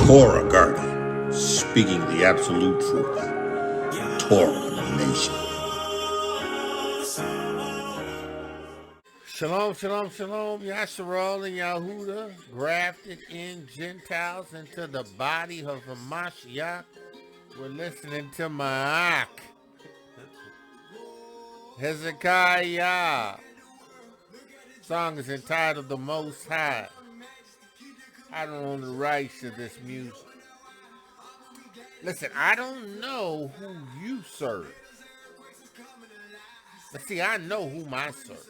Torah Guardian, speaking the absolute truth. Torah Nation. Shalom, shalom, shalom, Yasharal and Yahudah, grafted in Gentiles into the body of the Mashiach. We're listening to Ma'ak, Hezekiah. Song is entitled The Most High. I don't own the rights to this music. Listen, I don't know who you serve. But see, I know whom I serve.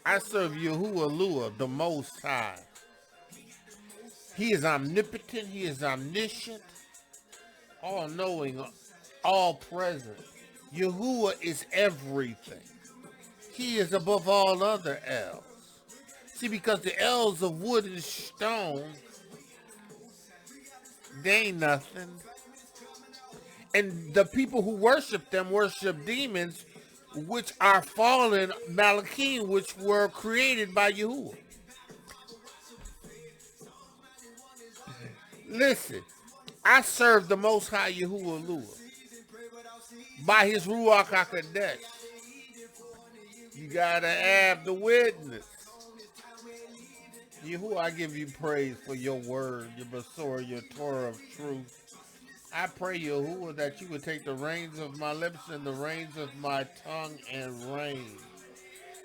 I serve Yahuah Elohiym, the Most High. He is omnipotent, he is omniscient, all-knowing, all-present. Yahuah is everything. He is above all other elves. See, because the elves of wood and stone, they ain't nothing. And the people who worship them worship demons, which are fallen Malachim, which were created by Yahuah. Listen, I serve the Most High Yahuah Elohiym by his Ruach Ha'Qodesh. You gotta have the witness. Yahuah, I give you praise for your word, your bestow, your Torah of truth. I pray, Yahuah, that you would take the reins of my lips and the reins of my tongue and reign.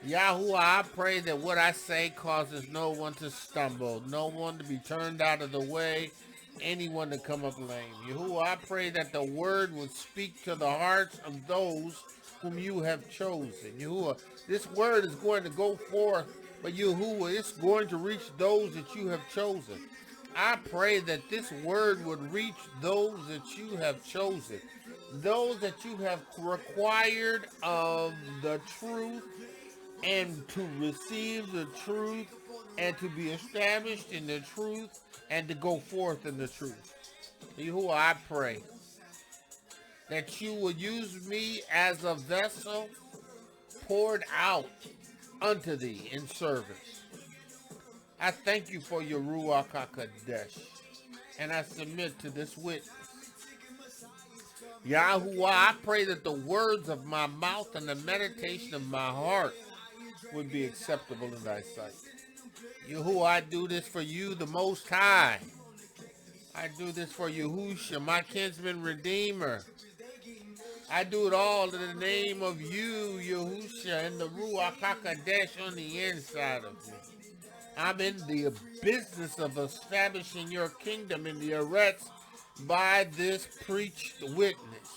Yahuah, I pray that what I say causes no one to stumble, no one to be turned out of the way, anyone to come up lame. Yahuah, I pray that the word would speak to the hearts of those whom you have chosen. Yahuah, this word is going to go forth, but Yahuah, it's going to reach those that you have chosen. I pray that this word would reach those that you have chosen, those that you have required of the truth, and to receive the truth, and to be established in the truth, and to go forth in the truth. Yahuah, I pray that you would use me as a vessel poured out unto thee in service. I thank you for your Ruach Ha'Qodesh, and I submit to this witness. Yahuah, I pray that the words of my mouth and the meditation of my heart would be acceptable in thy sight. Yahuah, I do this for you, the Most High. I do this for Yahusha, my kinsman redeemer. I do it all in the name of you, Yahusha, and the Ruach Ha'Qodesh on the inside of me. I'm in the business of establishing your kingdom in the earth by this preached witness.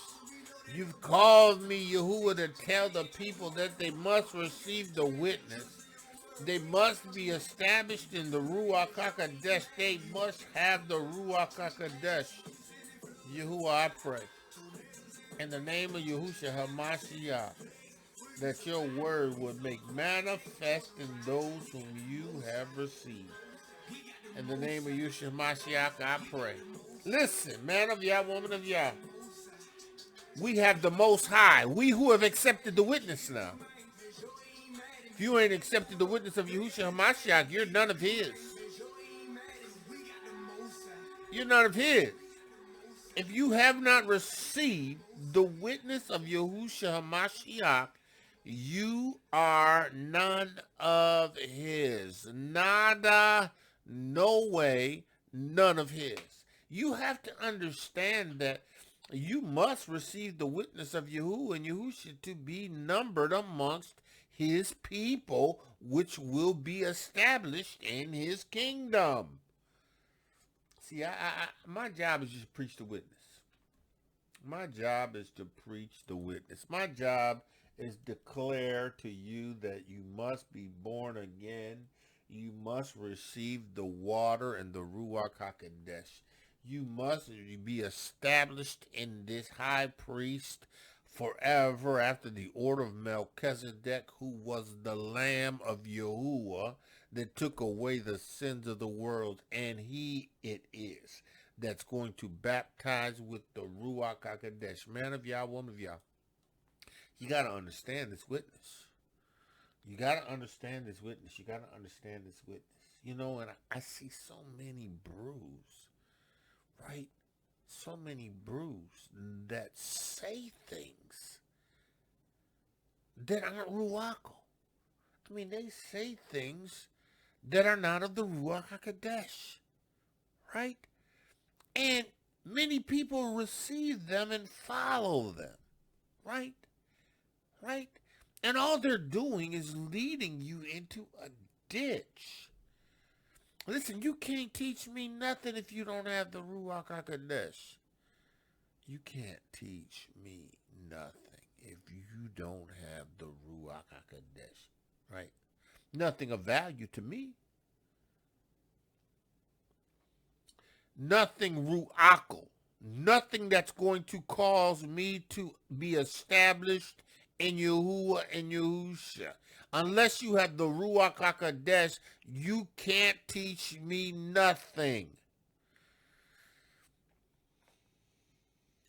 You've called me, Yahuah, to tell the people that they must receive the witness. They must be established in the Ruach Ha'Qodesh. They must have the Ruach Ha'Qodesh. Yahuah, I pray, in the name of Yahusha HaMashiach, that your word would make manifest in those whom you have received. In the name of Yahusha HaMashiach, I pray. Listen, man of Yah, woman of Yah, we have the Most High. We who have accepted the witness now. If you ain't accepted the witness of Yahusha HaMashiach, you're none of his. You're none of his. If you have not received the witness of Yahusha HaMashiach, you are none of his. Nada, no way, none of his. You have to understand that you must receive the witness of Yahuah and Yahusha to be numbered amongst his people, which will be established in his kingdom. See, my job is just to preach the witness. My job is to preach the witness. My job is declare to you that you must be born again. You must receive the water and the Ruach Ha'Qodesh. You must be established in this high priest forever after the order of Melchizedek, who was the Lamb of Yahuah that took away the sins of the world, and he it is that's going to baptize with the Ruach Ha'Qodesh. Man of Yah, woman of Yah, you got to understand this witness. You got to understand this witness. You got to understand this witness. You know, and I see so many brews, right? So many brews that say things that aren't Ruachel. I mean, they say things that are not of the Ruach Ha'Qodesh, right? And many people receive them and follow them, right? Right? And all they're doing is leading you into a ditch. Listen, you can't teach me nothing if you don't have the Ruach Ha'Qodesh. You can't teach me nothing if you don't have the Ruach Ha'Qodesh, right? Nothing of value to me. Nothing ruachel. Nothing that's going to cause me to be established in Yahuah and Yahusha. Unless you have the Ruach HaQodesh, you can't teach me nothing.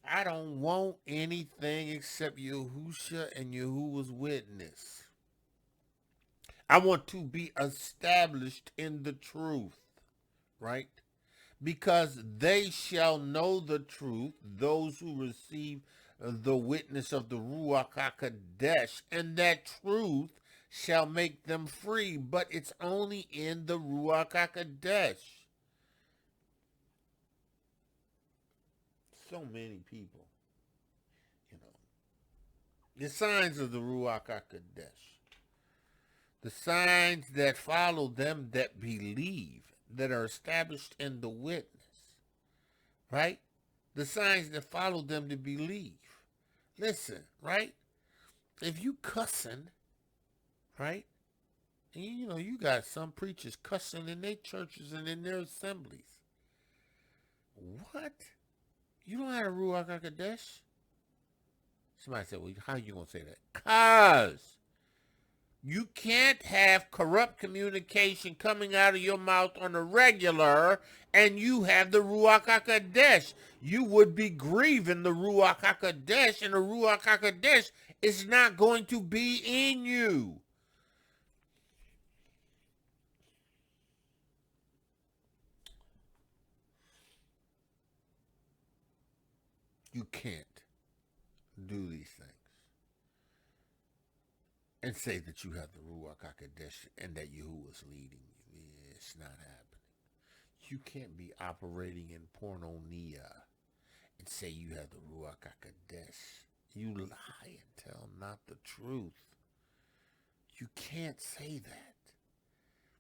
I don't want anything except Yahusha and Yahuwah's witness. I want to be established in the truth, right? Because they shall know the truth, those who receive the witness of the Ruach HaQodesh, and that truth shall make them free. But it's only in the Ruach HaQodesh. So many people, you know. The signs of the Ruach HaQodesh. The signs that follow them that believe, that are established in the witness. Right? The signs that follow them to believe. Listen, right? If you cussing, right? And you know, you got some preachers cussing in their churches and in their assemblies. What? You don't have a Ruach HaQodesh? Somebody said, well, how you going to say that? Because you can't have corrupt communication coming out of your mouth on a regular and you have the Ruach HaQodesh. You would be grieving the Ruach HaQodesh, and the Ruach HaQodesh is not going to be in you. You can't do these things and say that you have the Ruach HaQodesh and that Yahuwah is leading you. It's not happening. You can't be operating in pornonia and say you have the Ruach HaQodesh. You lie and tell not the truth. You can't say that.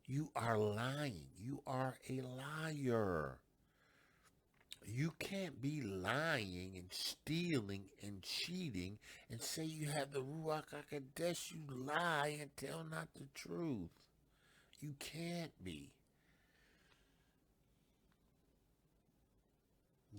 You are lying. You are a liar. You can't be lying and stealing and cheating and say you have the Ruach HaQodesh. You lie and tell not the truth. You can't be.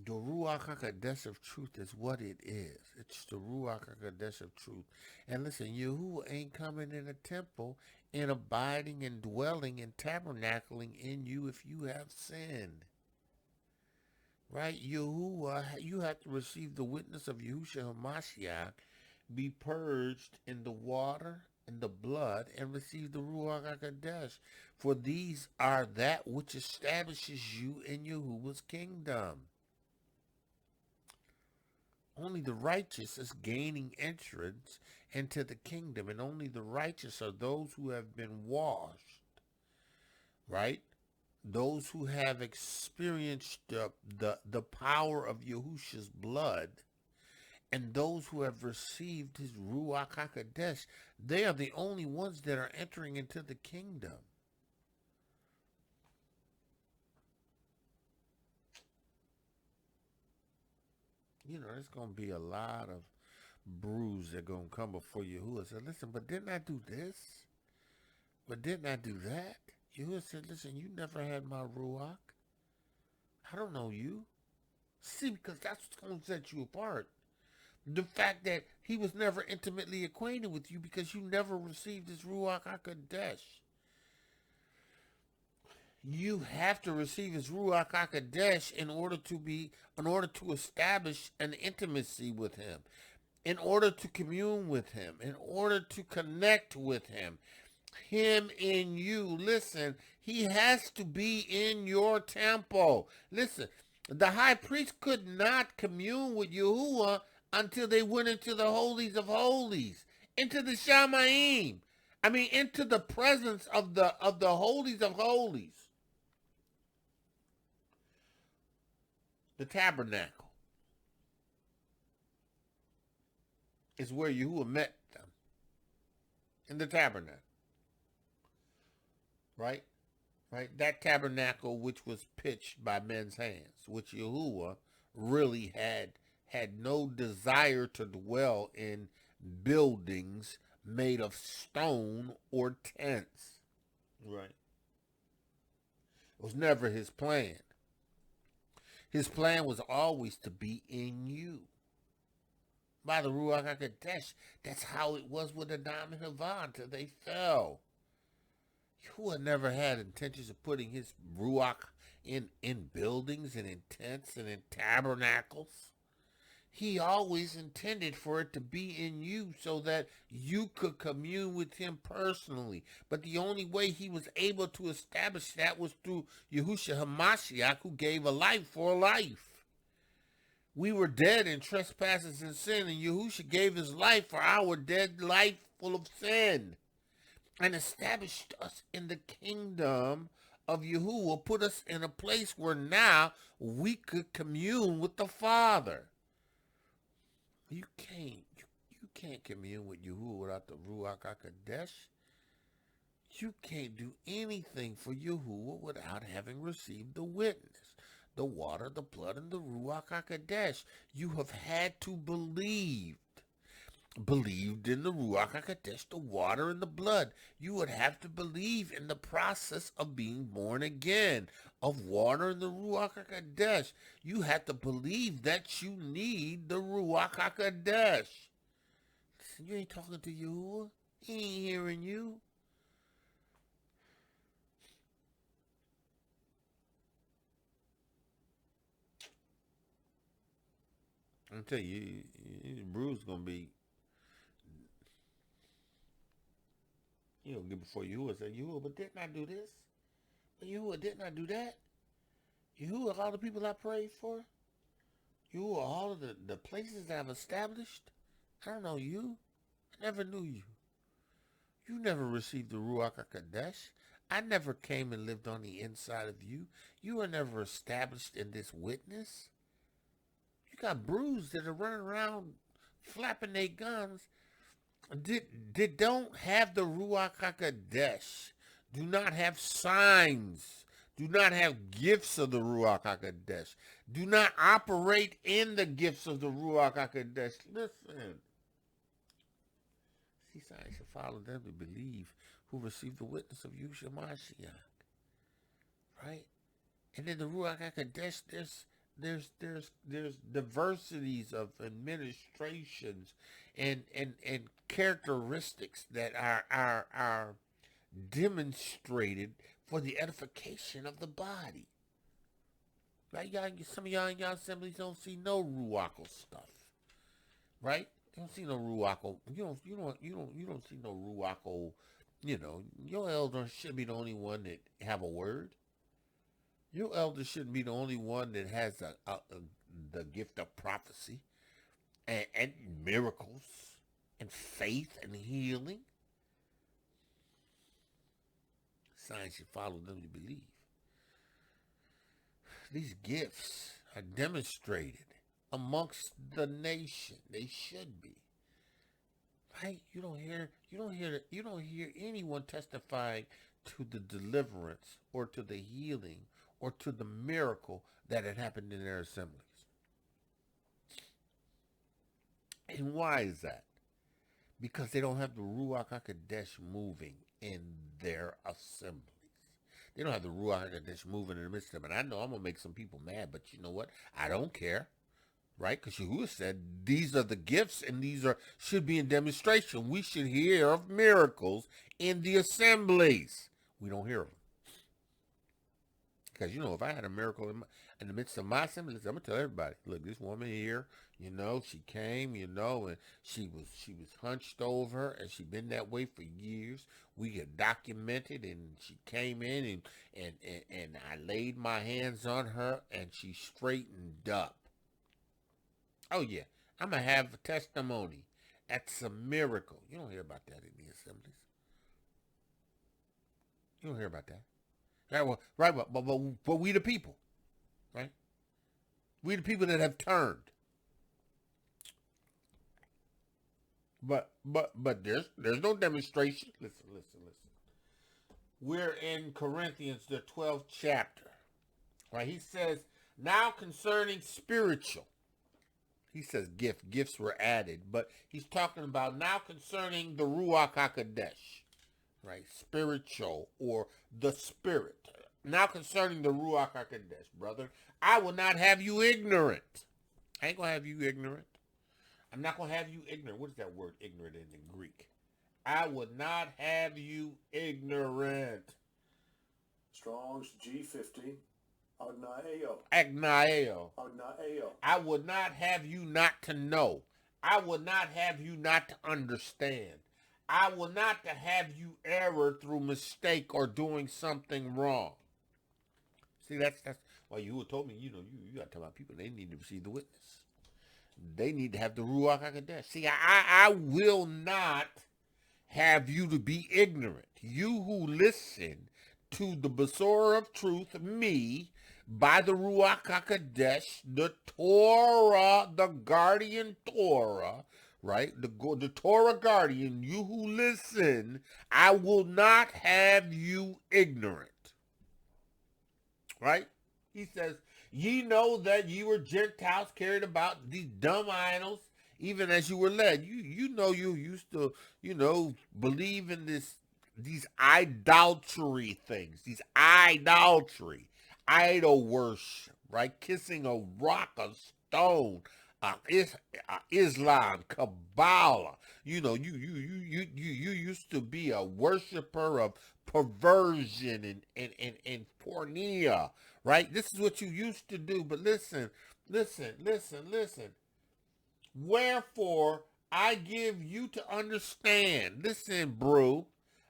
The Ruach HaQodesh of truth is what it is. It's the Ruach HaQodesh of truth. And listen, Yahuwah ain't coming in a temple and abiding and dwelling and tabernacling in you if you have sinned. Right? Yahuwah, you have to receive the witness of Yahusha Mashiach, be purged in the water and the blood, and receive the Ruach HaQodesh. For these are that which establishes you in Yahuwah's kingdom. Only the righteous is gaining entrance into the kingdom, and only the righteous are those who have been washed, right? Those who have experienced the power of Yahusha's blood, and those who have received his Ruach HaQodesh, they are the only ones that are entering into the kingdom. You know, there's going to be a lot of brews that are going to come before Yahuwah. Said, listen, but didn't I do this? But didn't I do that? Yahuwah said, listen, you never had my Ruach. I don't know you. See, because that's what's going to set you apart. The fact that he was never intimately acquainted with you because you never received his Ruach HaQodesh. You have to receive his Ruach HaQodesh in order to establish an intimacy with him, in order to commune with him, in order to connect with him. him in you. Listen, he has to be in your temple. Listen, the high priest could not commune with Yahuah until they went into the holies of holies, into the Shamayim. I mean, into the presence of the holies of holies, the tabernacle is where Yahuah met them, in the tabernacle, right? Right, that tabernacle which was pitched by men's hands, which Yahuah really had no desire to dwell in buildings made of stone or tents. Right. It was never his plan. His plan was always to be in you. By the Ruach Ha'Qodesh, that's how it was with Adam and Havah until they fell. Yahuah never had intentions of putting his Ruach in buildings and in tents and in tabernacles. He always intended for it to be in you so that you could commune with him personally. But the only way he was able to establish that was through Yahusha HaMashiach, who gave a life for a life. We were dead in trespasses and sin, and Yahusha gave his life for our dead life full of sin, and established us in the kingdom of Yahuah, put us in a place where now we could commune with the Father. You can't commune with Yahuah without the Ruach Ha'Qodesh. You can't do anything for Yahuah without having received the witness, the water, the blood, and the Ruach Ha'Qodesh. You have had to believed in the Ruach Ha'Qodesh, the water and the blood. You would have to believe in the process of being born again, of water and the Ruach Ha'Qodesh. You have to believe that you need the Ruach Ha'Qodesh. Listen, you ain't talking to Yahuah. He ain't hearing you. I'm telling you, Bruce gonna be. You'll get before Yahuah and say, Yahuah, but didn't I do this? But Yahuah, didn't I do that? Yahuah, all the people I prayed for? Yahuah, all of the places I've established? I don't know you. I never knew you. You never received the Ruach HaQodesh. I never came and lived on the inside of you. You were never established in this witness. You got brews that are running around flapping their guns. Don't have the Ruach HaQodesh, do not have signs, do not have gifts of the Ruach HaQodesh, do not operate in the gifts of the Ruach HaQodesh. Listen. See, signs shall follow them to believe who receive the witness of Yahusha Mashiach. Right? And then the Ruach HaQodesh, there's diversities of administrations and characteristics that are demonstrated for the edification of the body. Right? Y'all, some of y'all in y'all assemblies don't see no Ruachel stuff. Right? You don't see no Ruachel. You don't see no Ruachel. You know, your elder should be the only one that have a word. Your elder shouldn't be the only one that has the gift of prophecy and miracles and faith and healing. Signs should follow them to believe. These gifts are demonstrated amongst the nation. They should be. Right? You don't hear anyone testifying to the deliverance or to the healing or to the miracle that had happened in their assemblies. And why is that? Because they don't have the Ruach HaQodesh moving in their assemblies. They don't have the Ruach HaQodesh moving in the midst of them. And I know I'm going to make some people mad, but you know what? I don't care. Right? Because Yahuah said these are the gifts and should be in demonstration. We should hear of miracles in the assemblies. We don't hear of them. Because, you know, if I had a miracle in the midst of my assemblies, I'm going to tell everybody, look, this woman here, you know, she came, you know, and she was hunched over, and she'd been that way for years. We get documented, and she came in, and I laid my hands on her, and she straightened up. Oh, yeah, I'm going to have a testimony. That's a miracle. You don't hear about that in the assemblies. You don't hear about that. But we the people, right? We the people that have turned. But there's no demonstration. Listen. We're in Corinthians, the 12th chapter, right? He says, now concerning spiritual. He says gifts were added, but he's talking about now concerning the Ruach Ha'Qodesh, right? Spiritual, or the spirit. Now concerning the Ruach Ha'Qodesh, brother, I will not have you ignorant. I ain't going to have you ignorant. I'm not going to have you ignorant. What is that word ignorant in Greek? I would not have you ignorant. Strong's G50. Agnaeo. I would not have you not to know. I would not have you not to understand. I will not to have you error through mistake or doing something wrong. See, that's why Yahuwah told me, you know, you got to tell my people, they need to receive the witness. They need to have the Ruach Ha'Qodesh. See, I will not have you to be ignorant. You who listen to the Bestower of truth, me, by the Ruach Ha'Qodesh, the Torah, the guardian Torah, right? The Torah guardian, you who listen, I will not have you ignorant. Right? He says, ye know that ye were Gentiles carried about these dumb idols, even as you were led. You know you used to, you know, believe in these idolatry things, idol worship, right? Kissing a rock, a stone, Islam, Kabbalah. You know, you used to be a worshiper of perversion and pornea, right? This is what you used to do. But listen. Wherefore I give you to understand. Listen, bro.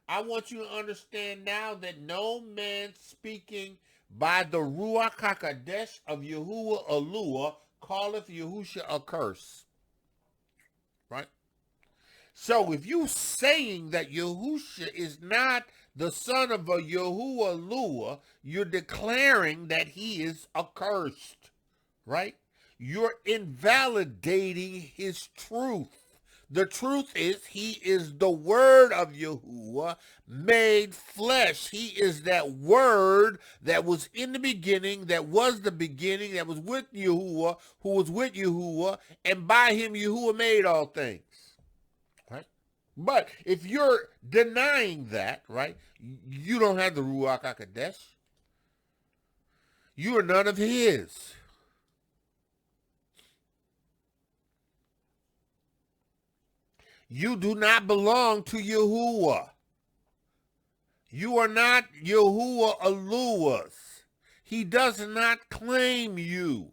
I want you to understand now that no man speaking by the Ruach Ha'Qodesh of Yahuwah Elohiym calleth Yahusha accursed. Right? So if you saying that Yahusha is not the son of a Yahuwah Elohiym, you're declaring that he is accursed. Right? You're invalidating his truth. The truth is, he is the word of Yahuwah made flesh. He is that word that was in the beginning, that was the beginning, that was with Yahuwah, who was with Yahuwah, and by him Yahuwah made all things. Right? But if you're denying that, right, you don't have the Ruach Ha'Qodesh. You are none of his. You do not belong to Yahuwah. You are not Yahuwah Elohiym's. He does not claim you.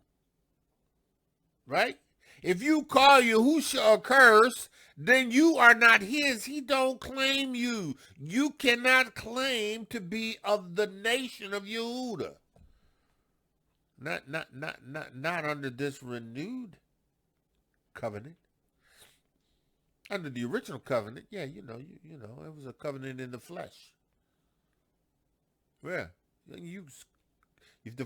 Right? If you call Yahusha accursed, then you are not his. He don't claim you. You cannot claim to be of the nation of Yehuda. Not under this renewed covenant. Under the original covenant, yeah, you know, it was a covenant in the flesh. Yeah, if the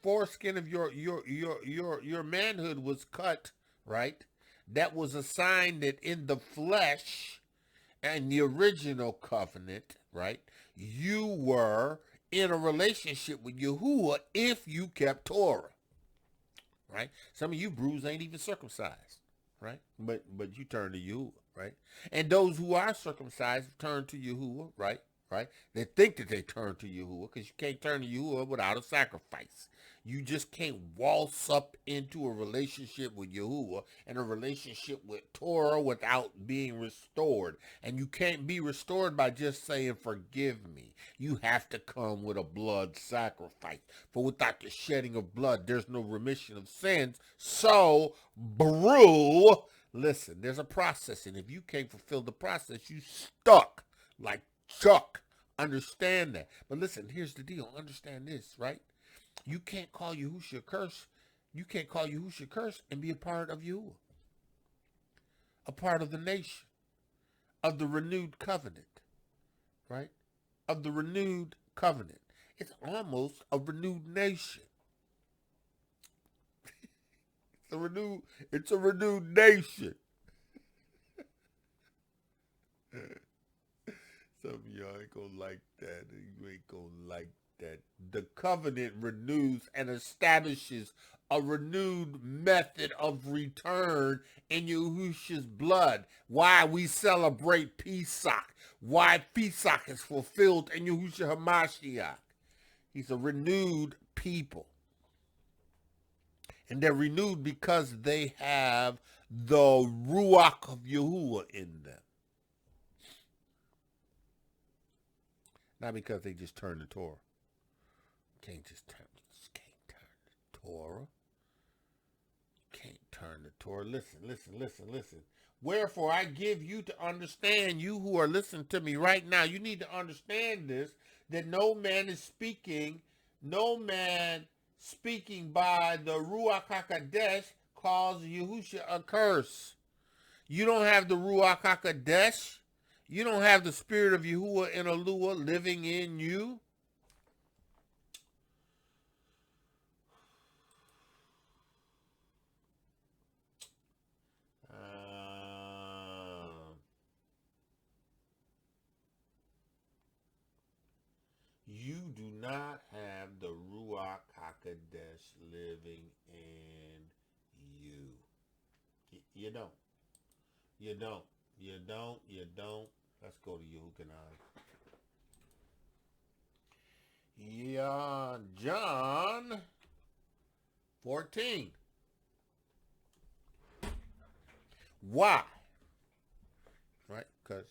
foreskin of your manhood was cut, right, that was a sign that in the flesh and the original covenant, right, you were in a relationship with Yahuwah if you kept Torah, right? Some of you brews ain't even circumcised. Right? But you turn to Yahuwah, right? And those who are circumcised turn to Yahuwah, right? right? They think that they turn to Yahuah, because you can't turn to Yahuah without a sacrifice. You just can't waltz up into a relationship with Yahuah and a relationship with Torah without being restored. And you can't be restored by just saying, forgive me. You have to come with a blood sacrifice. For without the shedding of blood, there's no remission of sins. So, brew. Listen, there's a process, and if you can't fulfill the process, you stuck like Chuck. Understand that. But listen, here's the deal. Understand this, right? You can't call Yahusha curse. You can't call Yahusha curse and be a part of Yahuah, a part of the nation, of the renewed covenant, right? Of the renewed covenant. It's almost a renewed nation. It's a renewed nation. Some of y'all ain't gonna like that. You ain't gonna like that. The covenant renews and establishes a renewed method of return in Yahusha's blood. Why we celebrate Pesach. Why Pesach is fulfilled in Yahushua HaMashiach. He's a renewed people. And they're renewed because they have the Ruach of Yahuah in them. Not because they just turn the Torah. Can't turn the Torah. Can't turn the Torah. Listen. Wherefore I give you to understand, you who are listening to me right now, you need to understand this, that no man speaking by the Ruach Ha'Qodesh calls Yahusha a curse. You don't have the Ruach Ha'Qodesh. You don't have the spirit of Yahuah and Eluah living in you. You do not have the Ruach Ha'Qodesh living in you. You don't. Let's go to Yahuah. John 14. Why? Right? Because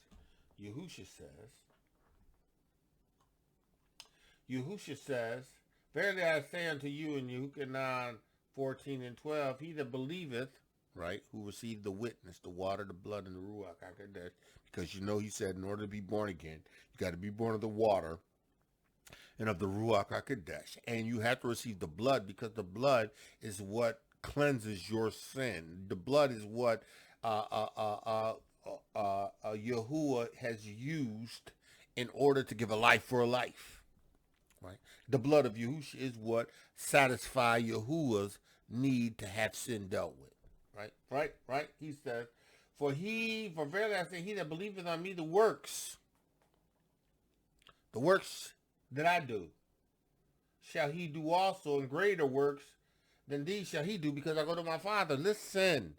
Yahusha says, verily I say unto you in Yahuah 14:12, he that believeth, right, who received the witness, the water, the blood, and the Ruach Ha'Qodesh, because he said in order to be born again, you got to be born of the water and of the Ruach Ha'Qodesh. And you have to receive the blood, because the blood is what cleanses your sin. The blood is what Yahuah has used in order to give a life for a life. Right? The blood of Yahusha is what satisfies Yahuah's need to have sin dealt with. Right? He says, for verily I say, he that believeth on me, the works that I do, shall he do also, and greater works than these shall he do, because I go to my Father. Listen,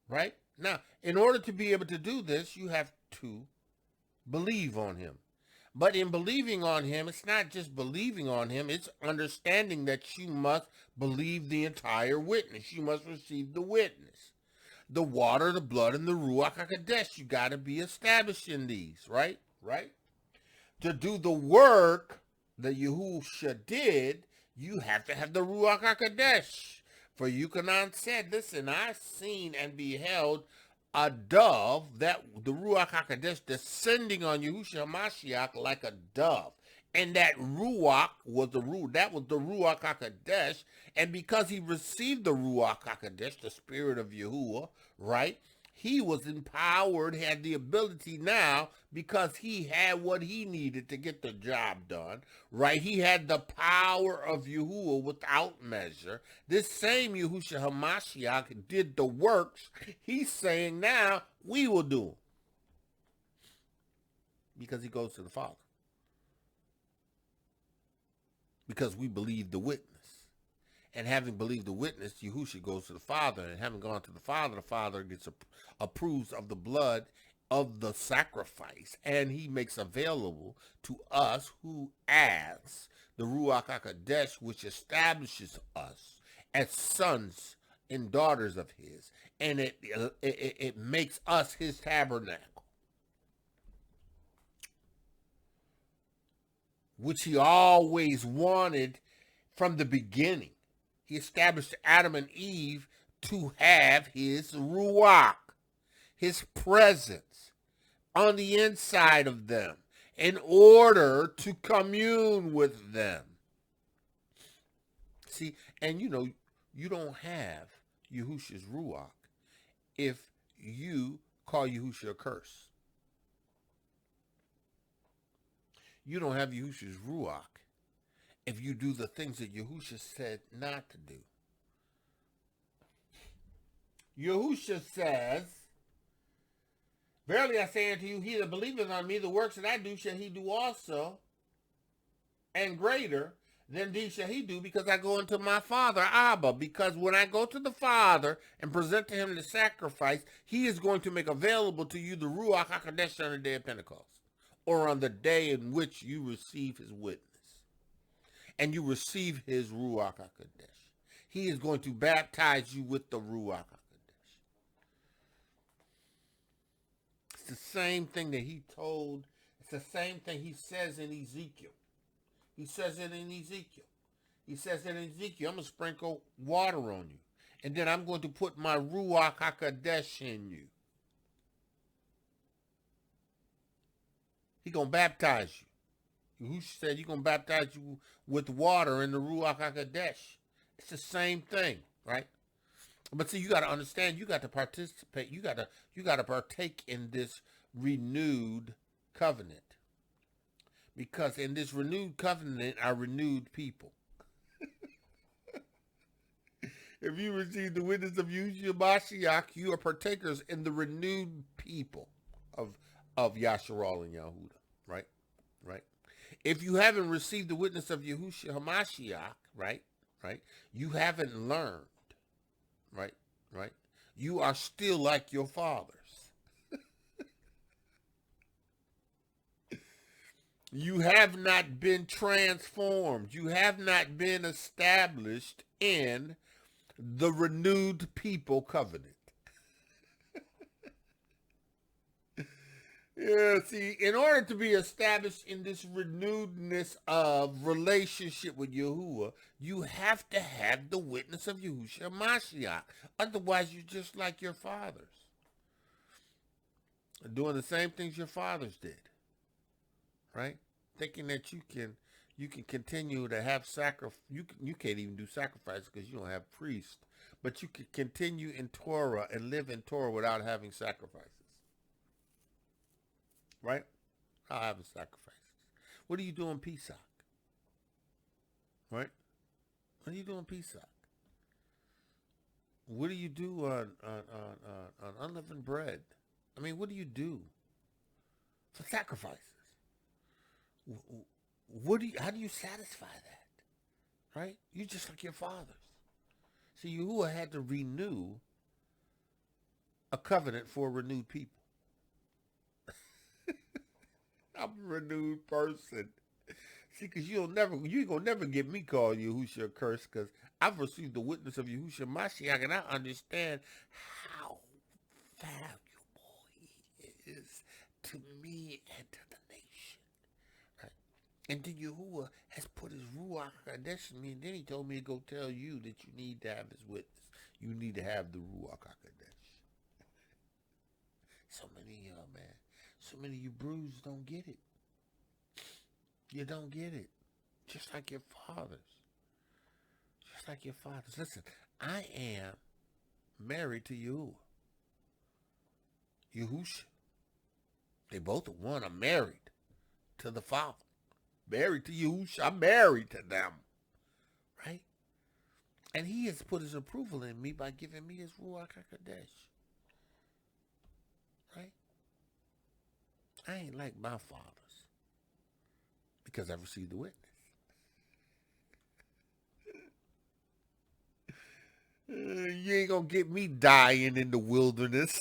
right? Now, in order to be able to do this, you have to believe on him. But in believing on him, it's not just believing on him, it's understanding that you must believe the entire witness. You must receive the witness. The water, the blood, and the Ruach Ha'Qodesh. You got to be established in these, right? To do the work that Yahusha did, you have to have the Ruach Ha'Qodesh. For Yuchanan said, listen, I seen and beheld a dove, that the Ruach Ha'Qodesh descending on Yahushua Mashiach like a dove. And that Ruach was the Ruach Ha'Qodesh. And because he received the Ruach Ha'Qodesh, the spirit of Yahuah, right? He was empowered, had the ability now, because he had what he needed to get the job done, right? He had the power of Yahuah without measure. This same Yahushua HaMashiach did the works. He's saying now, we will do them. Because he goes to the Father. Because we believe the witness. And having believed the witness, Yahusha goes to the Father. And having gone to the Father gets approves of the blood of the sacrifice, and he makes available to us who as the Ruach Ha'Qodesh, which establishes us as sons and daughters of his, and it makes us his tabernacle, which he always wanted from the beginning. He established Adam and Eve to have his Ruach, his presence on the inside of them in order to commune with them. See, and you know, you don't have Yahusha's Ruach if you call Yahusha a curse. You don't have Yahusha's Ruach if you do the things that Yahusha said not to do. Yahusha says, verily I say unto you, he that believeth on me, the works that I do shall he do also, and greater than these shall he do, because I go unto my Father, Abba. Because when I go to the Father and present to him the sacrifice, he is going to make available to you the Ruach Ha'Qodesh on the day of Pentecost, or on the day in which you receive his witness, and you receive his Ruach Ha'Qodesh. He is going to baptize you with the Ruach Ha'Qodesh. It's the same thing that he told. It's the same thing he says in Ezekiel. He says it in Ezekiel. He says it in Ezekiel. I'm going to sprinkle water on you, and then I'm going to put my Ruach Ha'Qodesh in you. He's going to baptize you. Yahushua said he's going to baptize you with water in the Ruach Ha'Qodesh. It's the same thing, right? But see, you got to understand, you got to participate, you got to partake in this renewed covenant. Because in this renewed covenant are renewed people. If you receive the witness of Yahushua Mashiach, you are partakers in the renewed people of Yasharal and Yahudah, right? Right? If you haven't received the witness of Yahushua HaMashiach, right? You haven't learned, right? You are still like your fathers. You have not been transformed. You have not been established in the renewed people covenant. Yeah, see, in order to be established in this renewedness of relationship with Yahuwah, you have to have the witness of Yahushua Mashiach. Otherwise, you're just like your fathers, doing the same things your fathers did, right? Thinking that you can continue to have sacrifice. You can't even do sacrifice because you don't have priests, but you can continue in Torah and live in Torah without having sacrifices. Right? I'll have the sacrifices. What do you do in Pesach? Right? What do you do in Pesach? What do you do on unleavened bread? I mean, what do you do for sacrifices? How do you satisfy that? Right? You're just like your fathers. See, Yahuwah had to renew a covenant for a renewed people. I'm a renewed person. See, because you ain't gonna never get me called Yahushua a curse, because I've received the witness of Yahushua Mashiach, and I understand how valuable he is to me and to the nation. Right? And then Yahuwah has put his Ruach Ha'Qodesh in me, and then he told me to go tell you that you need to have his witness. You need to have the Ruach Ha'Qodesh. So many of y'all, man. So many of you bruised don't get it. You don't get it. Just like your fathers. Just like your fathers. Listen, I am married to Yahuwah. Yahusha. They both are one. I'm married to the Father. Married to Yahusha. I'm married to them. Right? And he has put his approval in me by giving me his Ruach Ha'Qodesh. Right? I ain't like my fathers because I received the witness. You ain't gonna get me dying in the wilderness.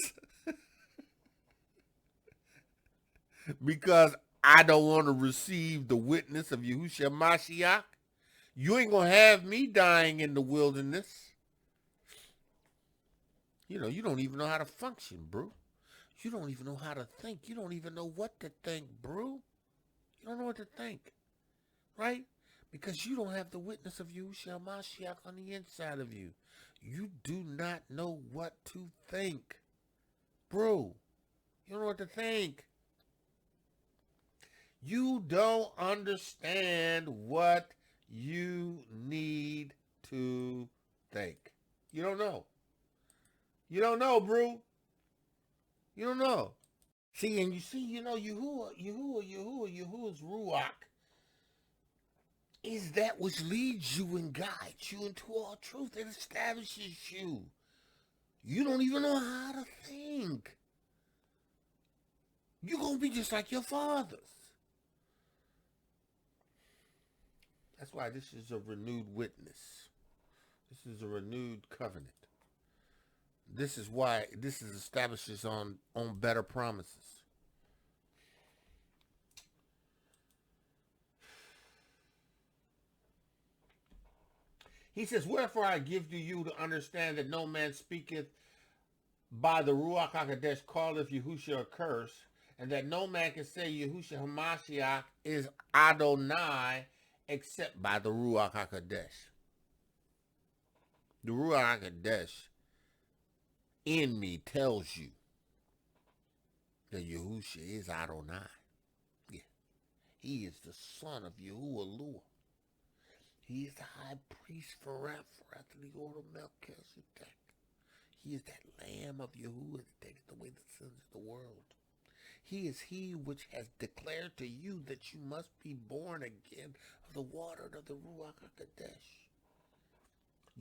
because I don't want to receive the witness of Yahusha Mashiach. You ain't going to have me dying in the wilderness. You know, you don't even know how to function, bro. You don't even know how to think. You don't even know what to think, bro. You don't know what to think, right? Because you don't have the witness of Yahusha Mashiach on the inside of you. You do not know what to think, bro. You don't know what to think. You don't understand what you need to think. You don't know. You don't know, bro. You don't know. See, and you see, you know, Yahuah's Ruach is that which leads you and guides you into all truth. It establishes you. You don't even know how to think. You're going to be just like your fathers. That's why this is a renewed witness. This is a renewed covenant. This is why this is establishes on better promises. He says, wherefore I give to you to understand that no man speaketh by the Ruach Ha'Qodesh calleth Yahusha accursed, and that no man can say Yahusha HaMashiach is Adonai except by the Ruach Ha'Qodesh. The Ruach Ha'Qodesh in me tells you that Yahusha is Adonai. Yeah. He is the son of Yahuah. He is the high priest forever after the order of Melchizedek. He is that Lamb of Yahuah that takes away the sins of the world. He is he which has declared to you that you must be born again of the water of the Ruach HaQodesh.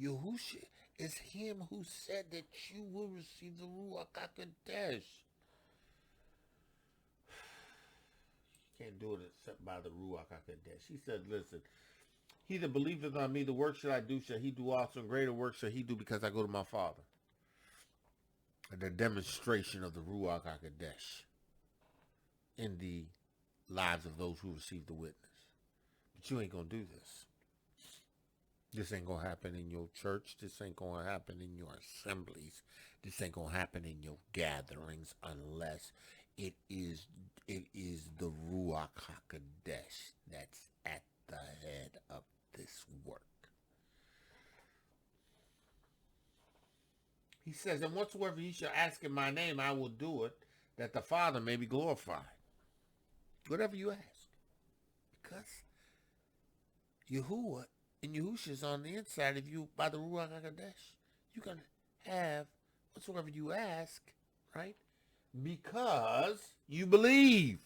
Yahusha is him who said that you will receive the Ruach HaQodesh. You can't do it except by the Ruach HaQodesh. He said, listen, he that believeth on me, the work shall I do, shall he do also, and greater work shall he do, because I go to my Father. The demonstration of the Ruach HaQodesh in the lives of those who receive the witness. But you ain't going to do this. This ain't going to happen in your church. This ain't going to happen in your assemblies. This ain't going to happen in your gatherings unless it is the Ruach HaQodesh that's at the head of this work. He says, and whatsoever ye shall ask in my name, I will do it, that the Father may be glorified. Whatever you ask. Because Yahuah and Yahusha is on the inside of you by the Ruach HaQodesh. You can have whatsoever you ask, right? Because you believe.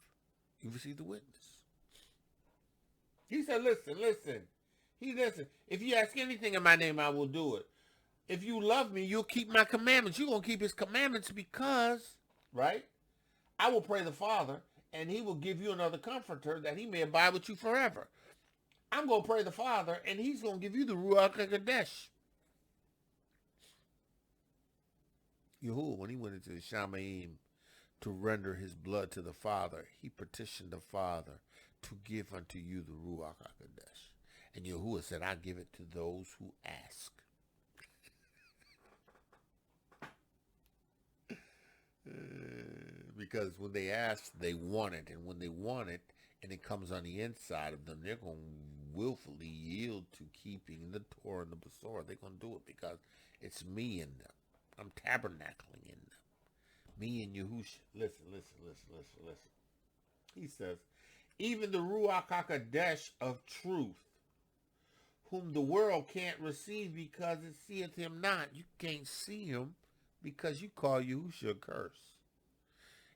You receive the witness. He said, listen. If you ask anything in my name, I will do it. If you love me, you'll keep my commandments. You're going to keep his commandments because, right? I will pray the Father, and he will give you another comforter that he may abide with you forever. I'm going to pray the Father, and he's going to give you the Ruach HaQodesh. Yahuah, when he went into the Shamaim to render his blood to the Father, he petitioned the Father to give unto you the Ruach HaQodesh. And Yahuah said, I give it to those who ask. Because when they ask, they want it. And when they want it, and it comes on the inside of them, they're going to willfully yield to keeping the Torah and the bestow. They're going to do it because it's me in them. I'm tabernacling in them. Me and Yahusha. Listen. He says, even the Ruach HaQodesh of truth, whom the world can't receive because it seeth him not. You can't see him because you call Yahusha a curse.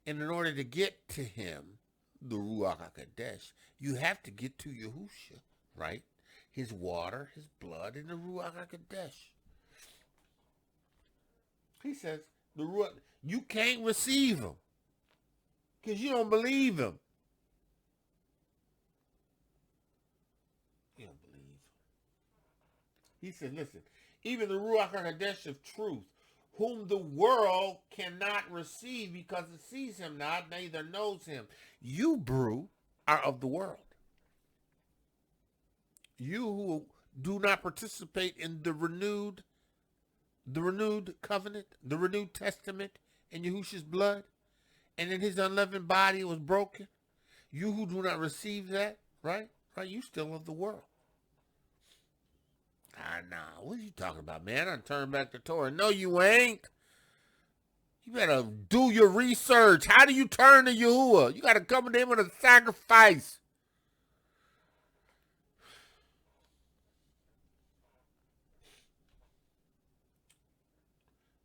And in order to get to him, the Ruach HaQodesh, you have to get to Yahusha, right? His water, his blood, and the Ruach HaQodesh. He says, the Ruach, you can't receive him because you don't believe him. You don't believe him. He said, listen, even the Ruach HaQodesh of truth, whom the world cannot receive because it sees him not, neither knows him. You, brew, are of the world. You who do not participate in the renewed covenant, the renewed testament in Yahusha's blood, and in his unleavened body was broken. You who do not receive that, right? You still of the world. Nah, what are you talking about, man? I turn back to Torah. No, you ain't. You better do your research. How do you turn to Yahuah? You got to come to him with a sacrifice.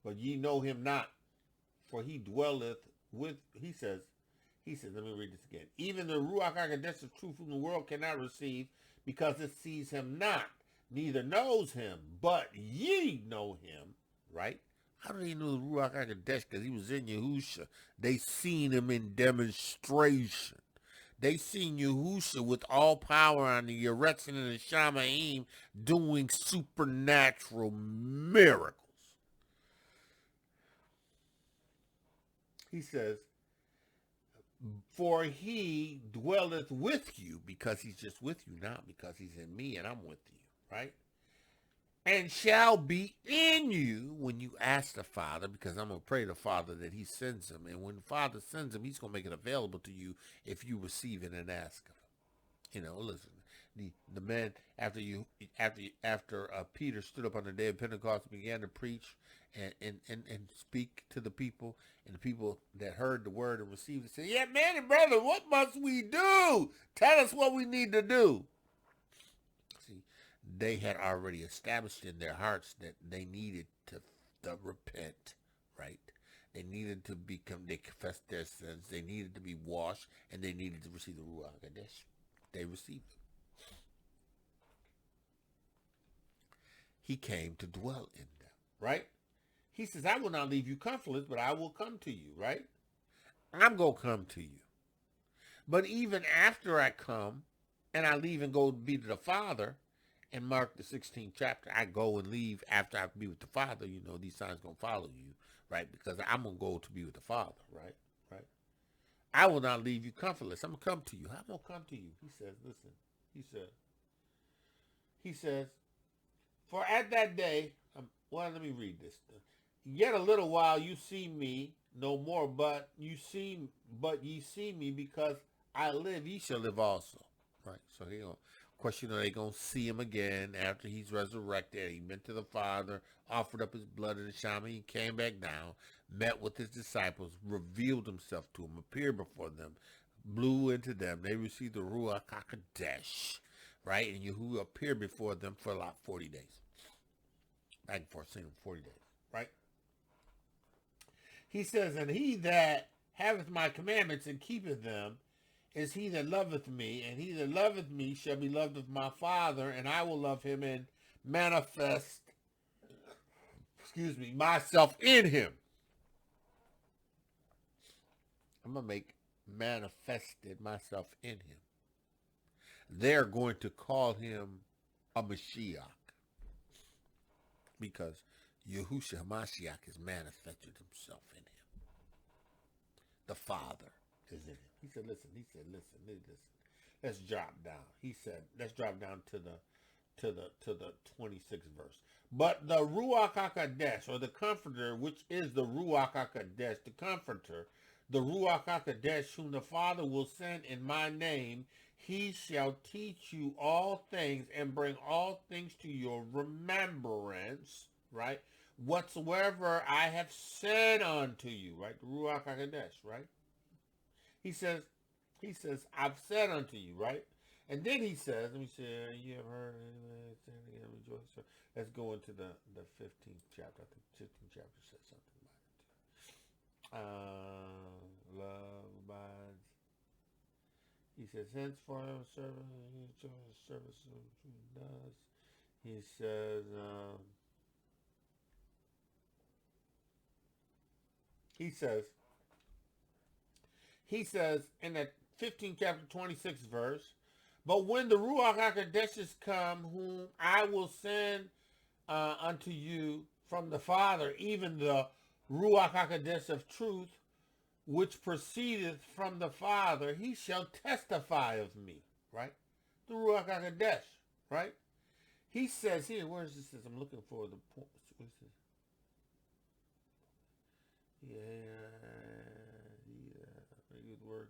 But ye know him not, for he dwelleth with, he says, let me read this again. Even the Ruach Ha'Qodesh of truth whom the world cannot receive, because it sees him not, neither knows him, but ye know him, right? How do they know the Ruach Ha'Qodesh? Because he was in Yahusha. They seen him in demonstration. They seen Yahusha with all power on the Yeretzin and the Shamaim doing supernatural miracles. He says, for he dwelleth with you, because he's just with you, not because he's in me and I'm with you, right? And shall be in you when you ask the Father, because I'm going to pray to the Father that he sends him. And when the Father sends him, he's going to make it available to you if you receive it and ask him. You know, listen, the man, after Peter stood up on the day of Pentecost, began to preach and speak to the people, and the people that heard the word and received it said, yeah, man and brother, what must we do? Tell us what we need to do. See, they had already established in their hearts that they needed to repent, right? They needed to they confessed their sins, they needed to be washed, and they needed to receive the Ruach Ha'Qodesh. They received it. He came to dwell in them, right? He says, I will not leave you comfortless, but I will come to you, right? I'm going to come to you. But even after I come, and I leave and go be to the Father, and Mark the 16th chapter, I go and leave after I be with the Father, you know, these signs going to follow you, right? Because I'm going to go to be with the Father, right? I will not leave you comfortless. I'm going to come to you. I'm going to come to you. He says, listen, he says, for at that day, let me read this. Yet a little while you see me no more, but ye see me because I live, ye shall live also. Right. So of course, you know, they're going to see him again after he's resurrected. He went to the Father, offered up his blood in the Shaman. He came back down, met with his disciples, revealed himself to them, appeared before them, blew into them. They received the Ruach Ha'Qodesh, right? And Yahuah appeared before them for about 40 days. Back and forth, seeing him 40 days, right? He says, and he that haveth my commandments and keepeth them is he that loveth me, and he that loveth me shall be loved of my Father, and I will love him and manifest, myself in him. I'm going to make manifested myself in him. They're going to call him a Mashiach, because Yahusha Mashiach has manifested himself in him. The Father is in him. He said, listen. Let's drop down. He said, let's drop down to the 26th verse. But the Ruach Ha'Qodesh, or the Comforter, which is the Ruach Ha'Qodesh, the Comforter, the Ruach Ha'Qodesh, whom the Father will send in my name, he shall teach you all things and bring all things to your remembrance, right? Whatsoever I have said unto you, right? The Ruach Ha'Qodesh, right? He says, I've said unto you, right? And then he says, let me see, you have heard, rejoice. Let's go into the 15th chapter. I think the 15th chapter says something about it. Love abides. He says, henceforth service does. He says, He says in the 15th chapter, 26th verse, but when the Ruach Ha'Qodesh is come, whom I will send unto you from the Father, even the Ruach Ha'Qodesh of truth, which proceedeth from the Father, he shall testify of me, right? The Ruach Ha'Qodesh, right? He says here, where is this? I'm looking for the point. What is this? Very good word.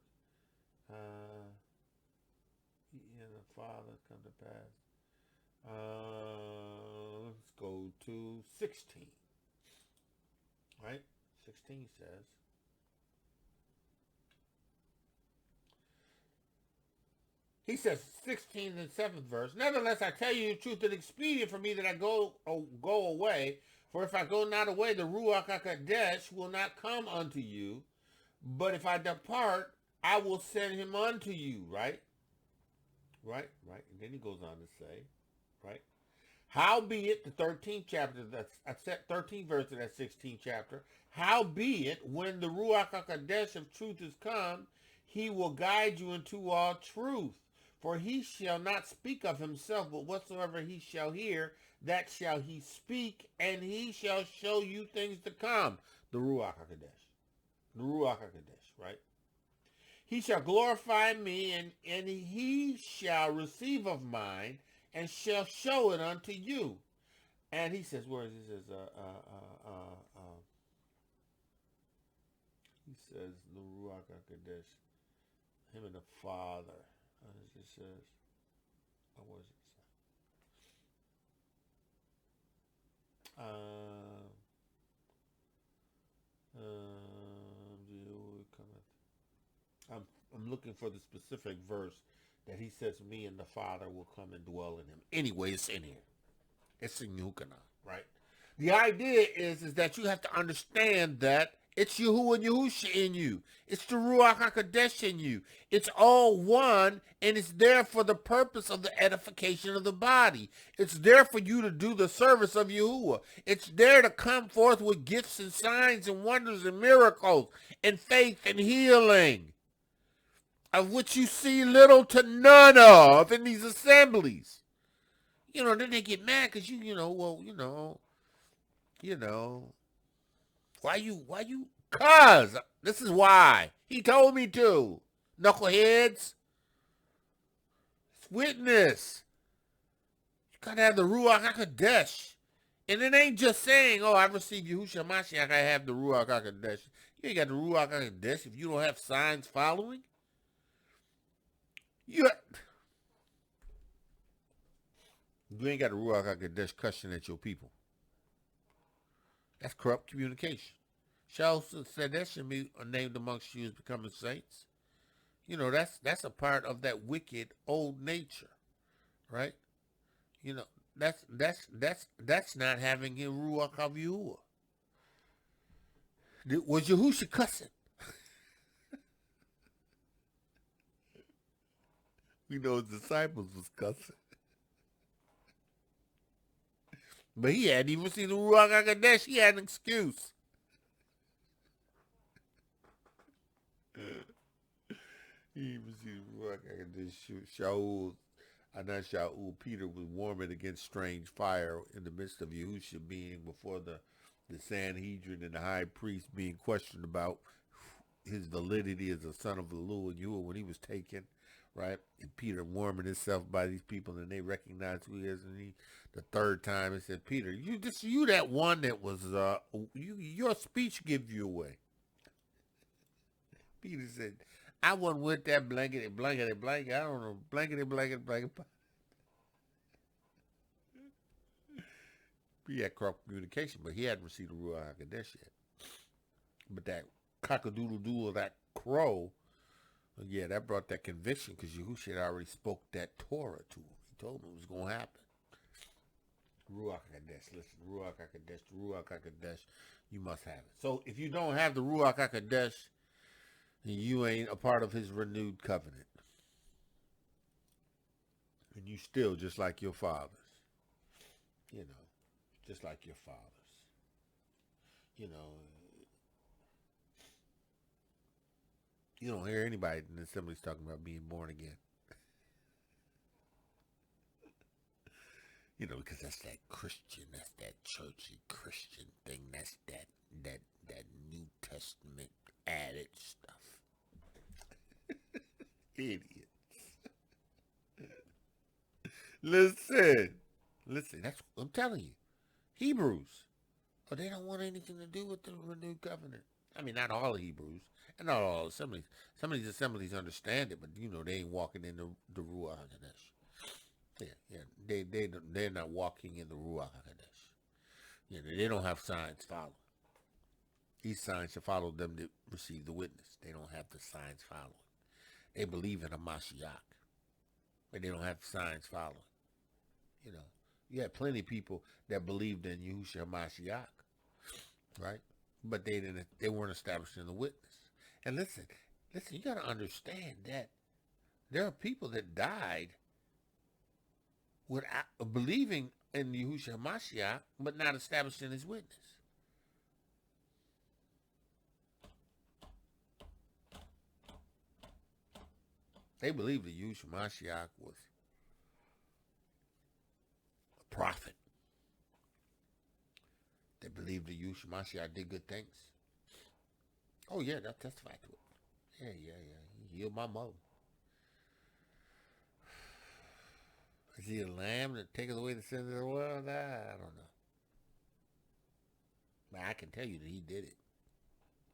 The Father come to pass. Let's go to 16. Right? 16 says, he says, 16 and 7th verse, nevertheless I tell you the truth, it is expedient for me that I go away, for if I go not away, the Ruach Ha'Qodesh will not come unto you, but if I depart, I will send him unto you, right? Right. And then he goes on to say, right? Howbeit, the 13th chapter, that's 13th verse of that 16th chapter, howbeit, when the Ruach Ha'Qodesh of truth is come, he will guide you into all truth. For he shall not speak of himself, but whatsoever he shall hear, that shall he speak, and he shall show you things to come. The Ruach Ha'Qodesh. The Ruach Ha'Qodesh, right? He shall glorify me, and he shall receive of mine, and shall show it unto you. And he says, where is he says, he says, the Ruach Ha'Qodesh, him and the Father. It says, what was it? I'm looking for the specific verse that he says, me and the Father will come and dwell in him. Anyway, it's in here. It's in Yukanah, right? The idea is that you have to understand that it's Yahuah and Yahusha in you. It's the Ruach Ha'Qodesh in you. It's all one, and it's there for the purpose of the edification of the body. It's there for you to do the service of Yahuah. It's there to come forth with gifts and signs and wonders and miracles and faith and healing, of which you see little to none of in these assemblies. Then they get mad because why you, cuz, this is why. He told me to. Knuckleheads. It's witness. You gotta have the Ruach Ha'Qodesh. And it ain't just saying, oh, I received Yahusha Mashiach, I have the Ruach Ha'Qodesh. You ain't got the Ruach Ha'Qodesh if you don't have signs following. You ain't got the Ruach Ha'Qodesh cussing at your people. That's corrupt communication. Shouts said that should be named amongst you as becoming saints. That's a part of that wicked old nature, right? That's not having a Ruach of Yahuah. Was Yahusha cussing? We know his disciples was cussing. But he hadn't even seen the Ruach Ha'Qodesh. He had an excuse. He even see the Ruach Ha'Qodesh. Shaul, Peter was warming against strange fire in the midst of Yahusha being before the Sanhedrin and the high priest being questioned about his validity as a son of the Lord Yahuah when he was taken. Right? And Peter warming himself by these people, and they recognize who he is. And the third time, he said, Peter, you that one that was, your speech gives you away. Peter said, I wasn't with that blankety, I don't know, blankety. He had corrupt communication, but he hadn't received the Ruach Ha'Qodesh yet. But that cock-a-doodle-doo of that crow, yeah, that brought that conviction because Yahusha had already spoke that Torah to him. He told him it was going to happen. Ruach Ha'Qodesh, listen, Ruach Ha'Qodesh, you must have it. So if you don't have the Ruach Ha'Qodesh, then you ain't a part of his renewed covenant. And you still just like your fathers. Just like your fathers. You don't hear anybody in the Assemblies talking about being born again. because that's that Christian, that's that churchy Christian thing. That's that New Testament added stuff. Idiots. Listen. That's what I'm telling you. Hebrews. Oh, they don't want anything to do with the renewed covenant. I mean, not all Hebrews, and not all assemblies. Some of these assemblies understand it, but they ain't walking in the Ruach Ha'Qodesh. They're not walking in the Ruach Ha'Qodesh. They don't have signs following. These signs should follow them to receive the witness. They don't have the signs following. They believe in a Mashiach, but they don't have signs following. You had plenty of people that believed in Yahusha Mashiach, right? But they weren't established in the witness. And listen, you got to understand that there are people that died without believing in Yahusha Mashiach, but not established in his witness. They believed that Yahusha Mashiach was a prophet. They believed that Yahusha Mashiach did good things. Oh yeah, that testified to it. Yeah. He healed my mother. Is he a lamb that taketh away the sins of the world? I don't know. But I can tell you that he did it.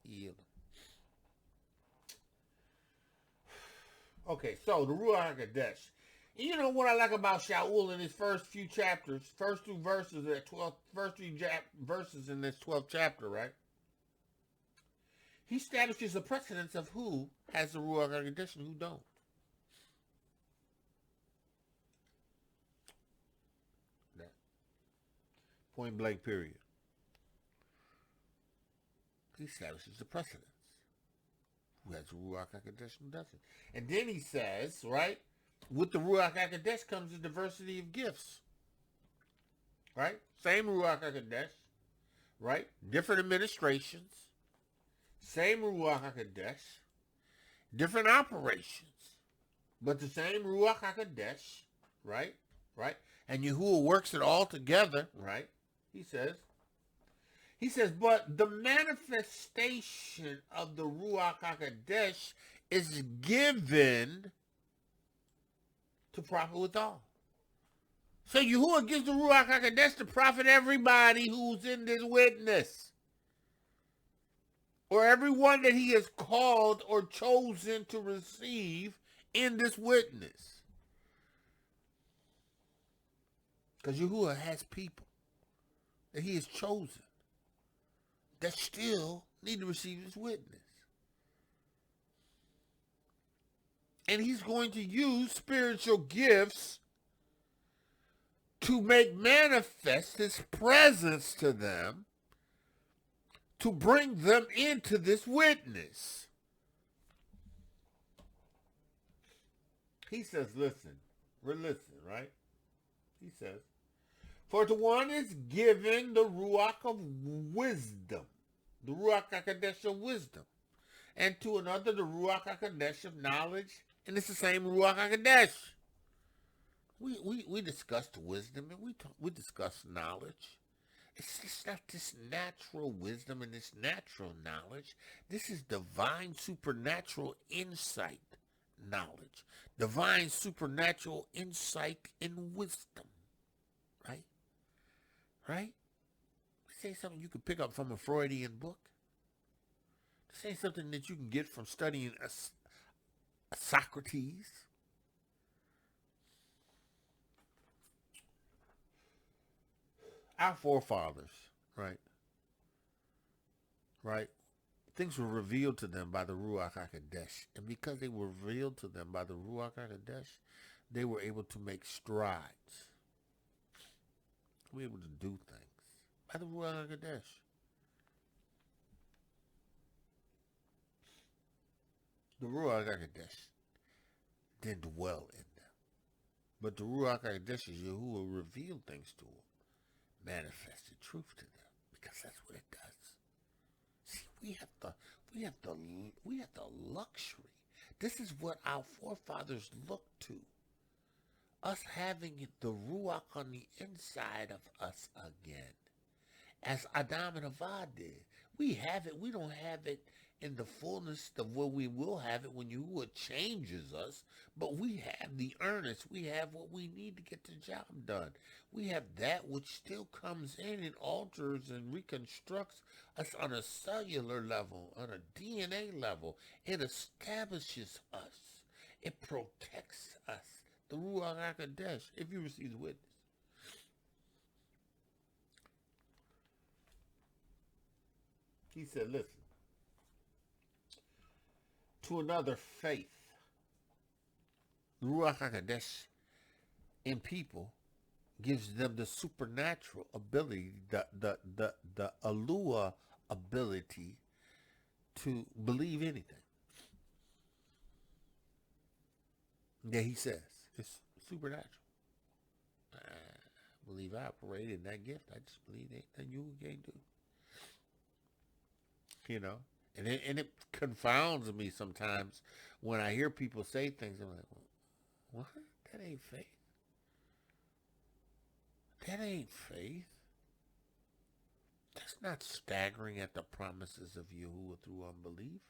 He healed him. Okay, so the Ruach Ha'Qodesh. You know what I like about Shaul in his first few chapters, first three verses in this 12th chapter, right? He establishes a precedence of who has the Ruach Ha'Qodesh and who don't. That. Point blank period. He establishes the precedence. Who has the Ruach Ha'Qodesh and doesn't. And then he says, right, with the Ruach Ha'Qodesh comes the diversity of gifts. Right? Same Ruach Ha'Qodesh, right? Different administrations. Same Ruach Ha'Qodesh. Different operations. But the same Ruach Ha'Qodesh, right? Right? And Yahuah works it all together, right? He says, but the manifestation of the Ruach Ha'Qodesh is given to profit withal. So Yahuah gives the Ruach Ha'Qodesh to profit everybody who's in this witness. Or everyone that he has called or chosen to receive in this witness. Because Yahuah has people that he has chosen that still need to receive his witness. And he's going to use spiritual gifts to make manifest his presence to them, to bring them into this witness. He says, listen, right? He says, for to one is given the Ruach of wisdom, the Ruach Ha'Qodesh of wisdom, and to another the Ruach Ha'Qodesh of knowledge, and it's the same Ruach Ha'Qodesh. We discussed wisdom and we discussed knowledge. It's not this natural wisdom and this natural knowledge. This is divine supernatural insight knowledge. Divine supernatural insight in wisdom. Right? Right? Say something you could pick up from a Freudian book. Say something that you can get from studying a Socrates. Our forefathers, right? Things were revealed to them by the Ruach Ha'Qodesh. And because they were revealed to them by the Ruach Ha'Qodesh, they were able to make strides. They were able to do things by the Ruach Ha'Qodesh. The Ruach Ha'Qodesh didn't dwell in them. But the Ruach Ha'Qodesh is Yahuah revealed things to them. Manifested truth to them, because that's what it does. See, we have the luxury. This is what our forefathers looked to. us having the Ruach on the inside of us again, as Adam and Avad did. We have it. We don't have it in the fullness of where we will have it when Yahuah changes us, but we have the earnest. We have what we need to get the job done. We have that which still comes in and alters and reconstructs us on a cellular level, on a DNA level. It establishes us. It protects us. The Ruach Ha'Qodesh, if you receive the witness. He said, listen, to another faith, the Ruach Ha'Qodesh in people gives them the supernatural ability, the Yahuah ability to believe anything. Yeah, he says, it's supernatural. I believe I operate in that gift. I just believe that you can't do. You know, and it confounds me sometimes when I hear people say things. I'm like, what? That ain't faith. That ain't faith. That's not staggering at the promises of Yahuah through unbelief.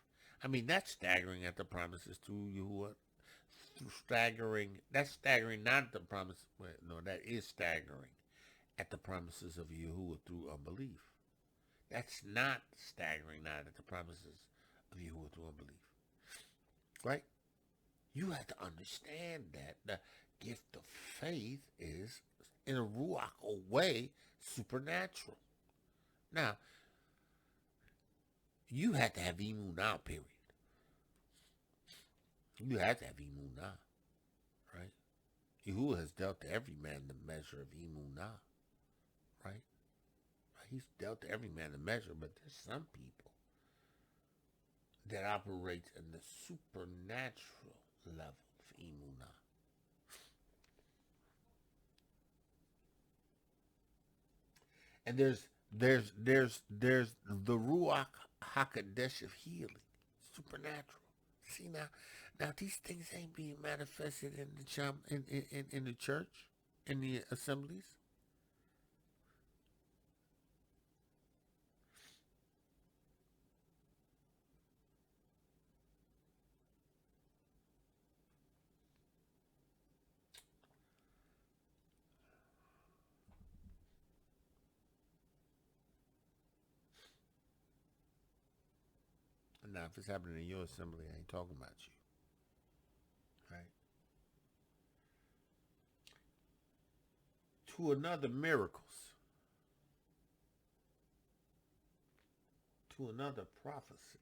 I mean, that's staggering at the promises through Yahuah. That's staggering not at the promise. Well, no, that is staggering at the promises of Yahuah through unbelief. That's not staggering not at the promises of Yahuah through unbelief. Right? You have to understand that the gift of faith is, in a Ruach way, supernatural. Now, you have to have imunah, period. You have to have imunah, right? Yahuah has dealt to every man the measure of imunah, right? He's dealt to every man a measure, but there's some people that operate in the supernatural level of imunah. And there's the Ruach Ha'Qodesh of healing, supernatural. See now these things ain't being manifested in the church, in the assemblies. Now, if it's happening in your assembly, I ain't talking about you. Right? To another, miracles. To another, prophecy.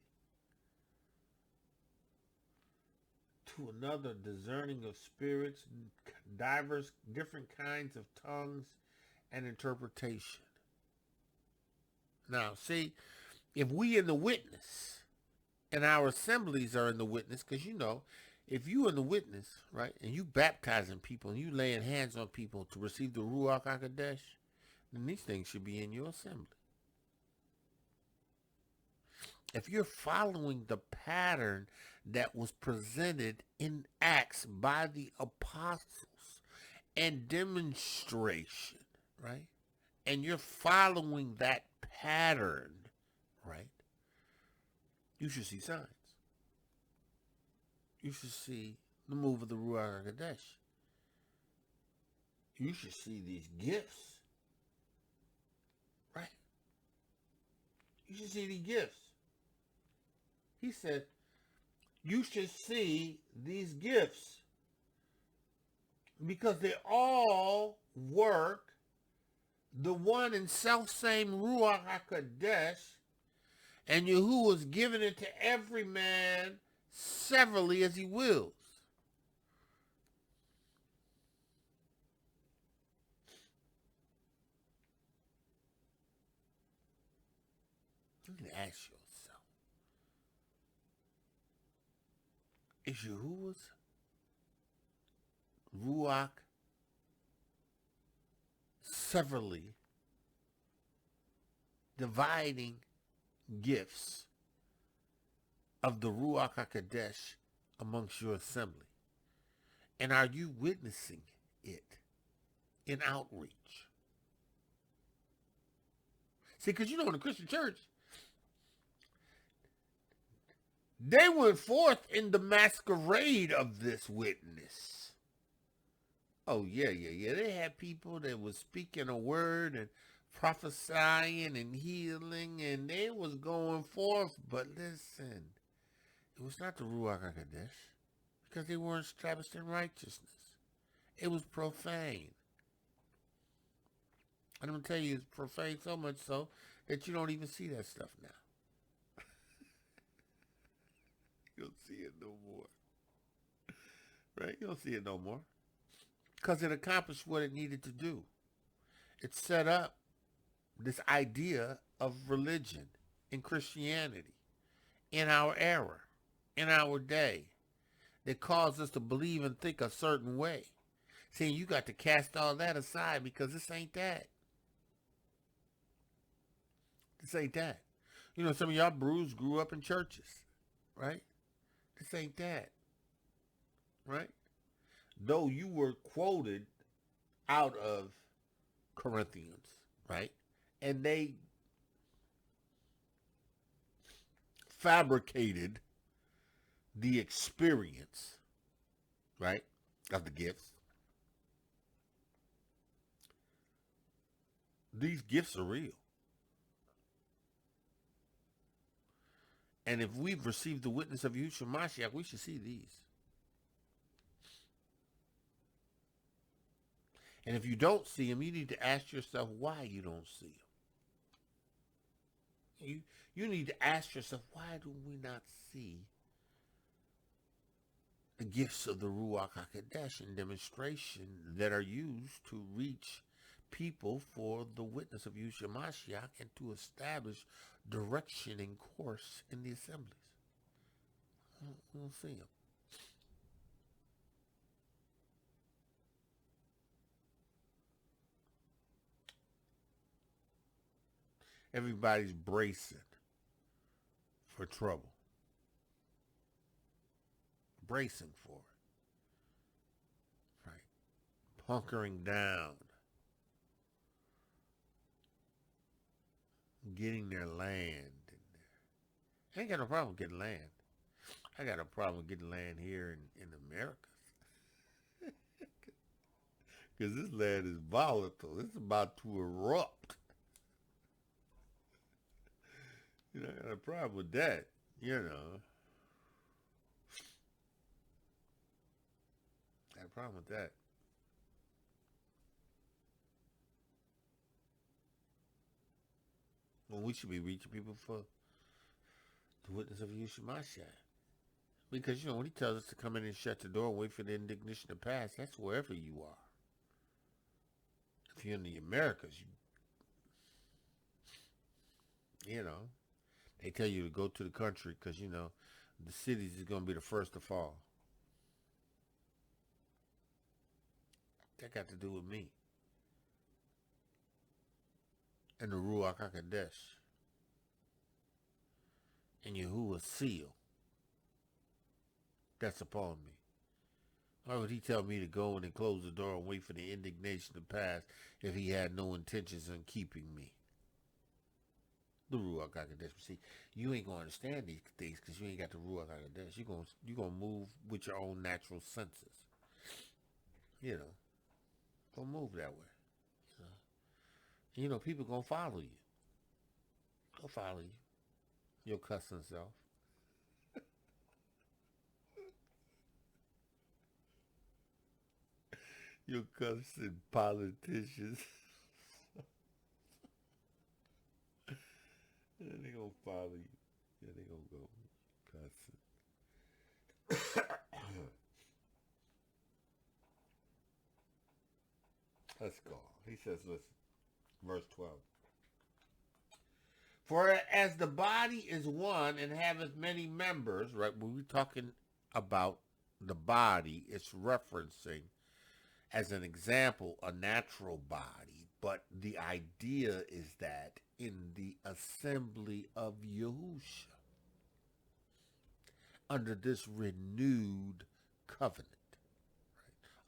To another, discerning of spirits, different kinds of tongues, and interpretation. Now, see, if we in the witness, and our assemblies are in the witness, because you know, if you in the witness, right, and you baptizing people, and you laying hands on people to receive the Ruach Ha'Qodesh, then these things should be in your assembly. If you're following the pattern that was presented in Acts by the apostles and demonstration, right, and you're following that pattern, right, you should see signs. You should see the move of the Ruach Ha'Qodesh. You should see these gifts. Right? You should see these gifts. He said, you should see these gifts because they all work the one and selfsame Ruach Ha'Qodesh, and Yahuah is giving it to every man severally as he wills. You can ask yourself, is Yahuah's Ruach severally dividing gifts of the Ruach Ha'Qodesh amongst your assembly? And are you witnessing it in outreach. See, because in the Christian church, they went forth in the masquerade of this witness. Oh, yeah. They had people that was speaking a word and prophesying and healing, and they was going forth. But listen, it was not the Ruach Ha'Qodesh, because they weren't established in righteousness. It was profane. And I'm going to tell you, it's profane so much so that you don't even see that stuff now. You don't see it no more. Right? You don't see it no more. Because it accomplished what it needed to do. It set up this idea of religion in Christianity in our era, in our day, that caused us to believe and think a certain way. Saying you got to cast all that aside because this ain't that. This ain't that. Some of y'all brews grew up in churches, right? This ain't that, right? Though you were quoted out of Corinthians, right? And they fabricated the experience, right, of the gifts. These gifts are real. And if we've received the witness of Yahusha Mashiach, we should see these. And if you don't see them, you need to ask yourself why you don't see them. You need to ask yourself, why do we not see the gifts of the Ruach Ha'Qodesh in demonstration that are used to reach people for the witness of Yahusha Mashiach and to establish direction and course in the assemblies? We don't see them. Everybody's bracing for trouble. Bracing for it. Right. Hunkering down. Getting their land. I ain't got no problem getting land. I got a problem getting land here in America. Because this land is volatile. It's about to erupt. I got a problem with that, Got a problem with that. Well, we should be reaching people for the witness of Yahusha Mashiach. Because, when he tells us to come in and shut the door and wait for the indignation to pass, that's wherever you are. If you're in the Americas, they tell you to go to the country because, the cities is going to be the first to fall. That got to do with me. And the Ruach Ha'Qodesh. And Yahuah's seal. That's upon me. Why would he tell me to go in and close the door and wait for the indignation to pass if he had no intentions on keeping me? The Ruach Ha'Qodesh. See, you ain't going to understand these things because you ain't got the Ruach Ha'Qodesh. You're gonna move with your own natural senses. Don't move that way. People gonna follow you. They'll follow you. Your cussing self. Your cussing politicians. They gonna follow you. Yeah, they gonna go cussing. Let's go. He says, listen, verse 12. For as the body is one and haveth many members, right, when we're talking about the body, it's referencing, as an example, a natural body. But the idea is that in the assembly of Yahusha, under this renewed covenant,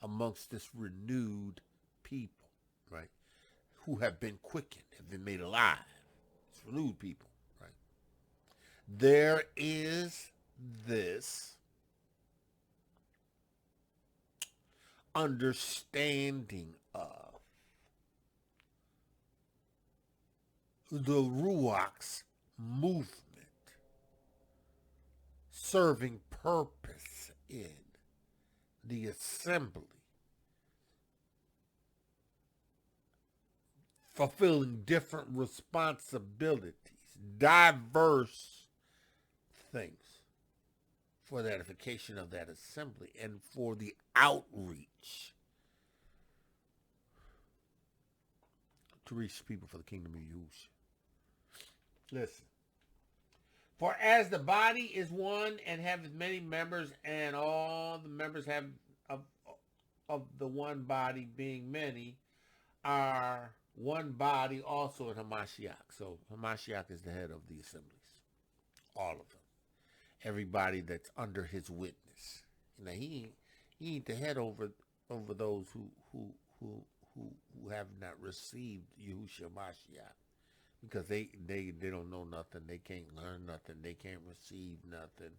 right, amongst this renewed people, right? Who have been quickened, have been made alive. It's renewed people, right? There is this understanding of the Ruach's movement serving purpose in the assembly, fulfilling different responsibilities, diverse things for the edification of that assembly and for the outreach to reach people for the kingdom of Yahusha. Listen. For as the body is one and have many members, and all the members have of the one body being many, are one body also in Mashiach. So Mashiach is the head of the assemblies, all of them. Everybody that's under his witness. You know, he ain't the head over those who have not received Yahusha Mashiach. Because they don't know nothing, they can't learn nothing, they can't receive nothing.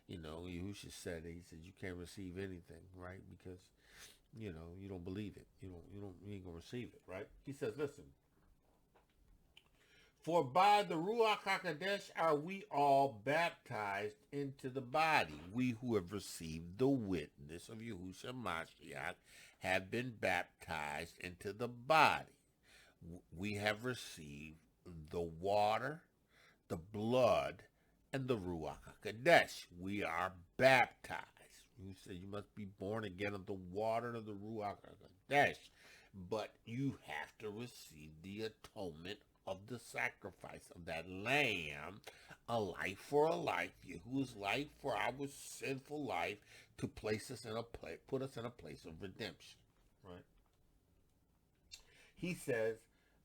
You know, Yahusha said it. He said you can't receive anything, right? Because, you know, you don't believe it. You ain't gonna receive it, right? He says, listen. For by the Ruach Ha'Qodesh are we all baptized into the body. We who have received the witness of Yahusha Mashiach have been baptized into the body. We have received the water, the blood, and the Ruach Ha'Qodesh. We are baptized. You say you must be born again of the water and of the Ruach Ha'Qodesh. But you have to receive the atonement of the sacrifice of that lamb, a life for a life, Yahuwah's life for our sinful life, to place us in a place, put us in a place of redemption. Right? He says,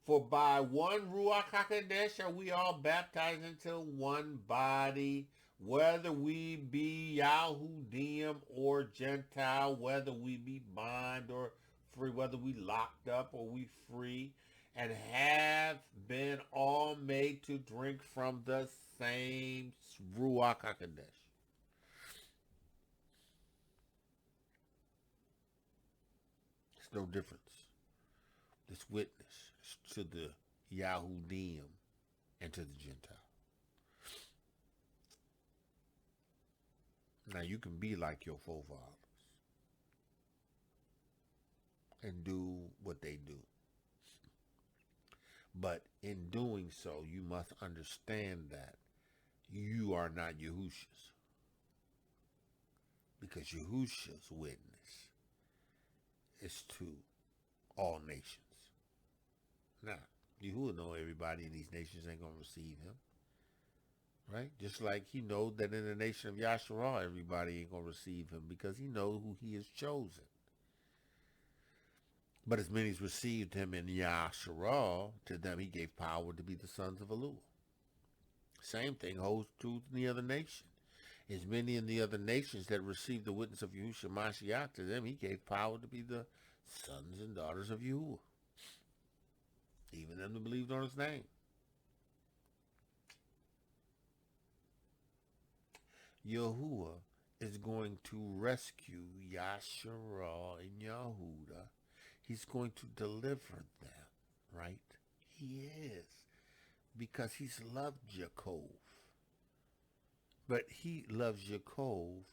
for by one Ruach HaQodesh are we all baptized into one body, whether we be Yahudiym or Gentile, whether we be bond or free, whether we locked up or we free, and have been all made to drink from the same Ruach HaQodesh. There's no difference. This witness to the Yahudiym and to the Gentile. Now you can be like your forefathers and do what they do. But in doing so, you must understand that you are not Yahusha's. Because Yahusha's witness is to all nations. Now, Yahuah know everybody in these nations ain't going to receive him. Right? Just like he knows that in the nation of Yasharal, everybody ain't going to receive him because he knows who he has chosen. But as many as received him in Yasharal, to them he gave power to be the sons of Eluah. Same thing holds true in the other nation. As many in the other nations that received the witness of Yahushua Mashiach, to them he gave power to be the sons and daughters of Yahuah. Even them that believed on his name. Yahuah is going to rescue Yasharal and Yahudah. He's going to deliver them, right? He is. Because he's loved Yaakov. But he loves Yaakov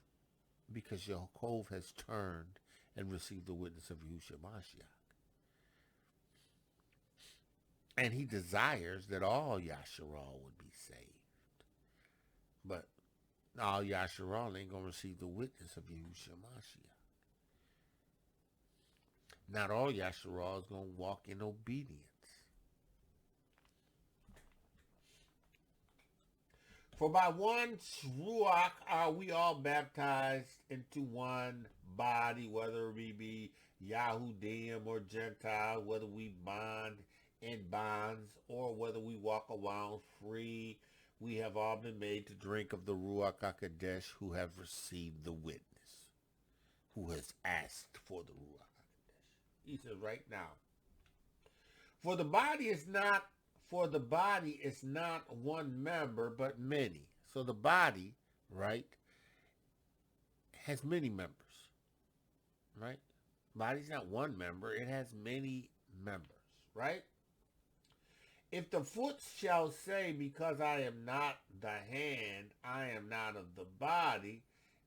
because Yaakov has turned and received the witness of Yahushua Mashiach. And he desires that all Yasharal would be saved. But all Yasharal ain't going to receive the witness of Yahushua Mashiach. Not all Yasharal is going to walk in obedience. For by one Ruach are we all baptized into one body, whether we be Yahudiym or Gentile, whether we bond in bonds, or whether we walk around free. We have all been made to drink of the Ruach HaQodesh who have received the witness. who has asked for the Ruach Ha'Qodesh. He says right now, for the body is not one member, but many. So the body, right, has many members, right? Body's not one member, it has many members, right? If the foot shall say, because I am not the hand, I am not of the body,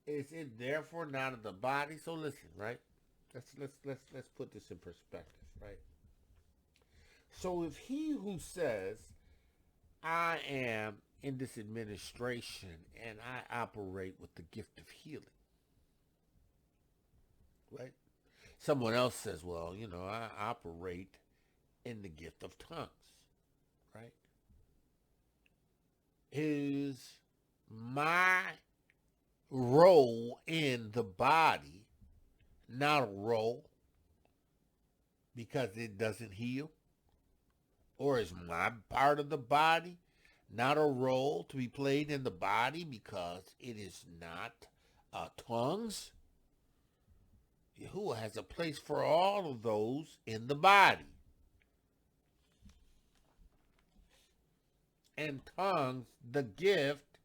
is it therefore not of the body? So listen, right? Let's put this in perspective, right? So if he who says, I am in this administration and I operate with the gift of healing, right? Someone else says, well, I operate in the gift of tongues, right? Is my role in the body not a role because it doesn't heal? Or is my part of the body not a role to be played in the body because it is not tongues? Yahuah has a place for all of those in the body. And tongues, the gift,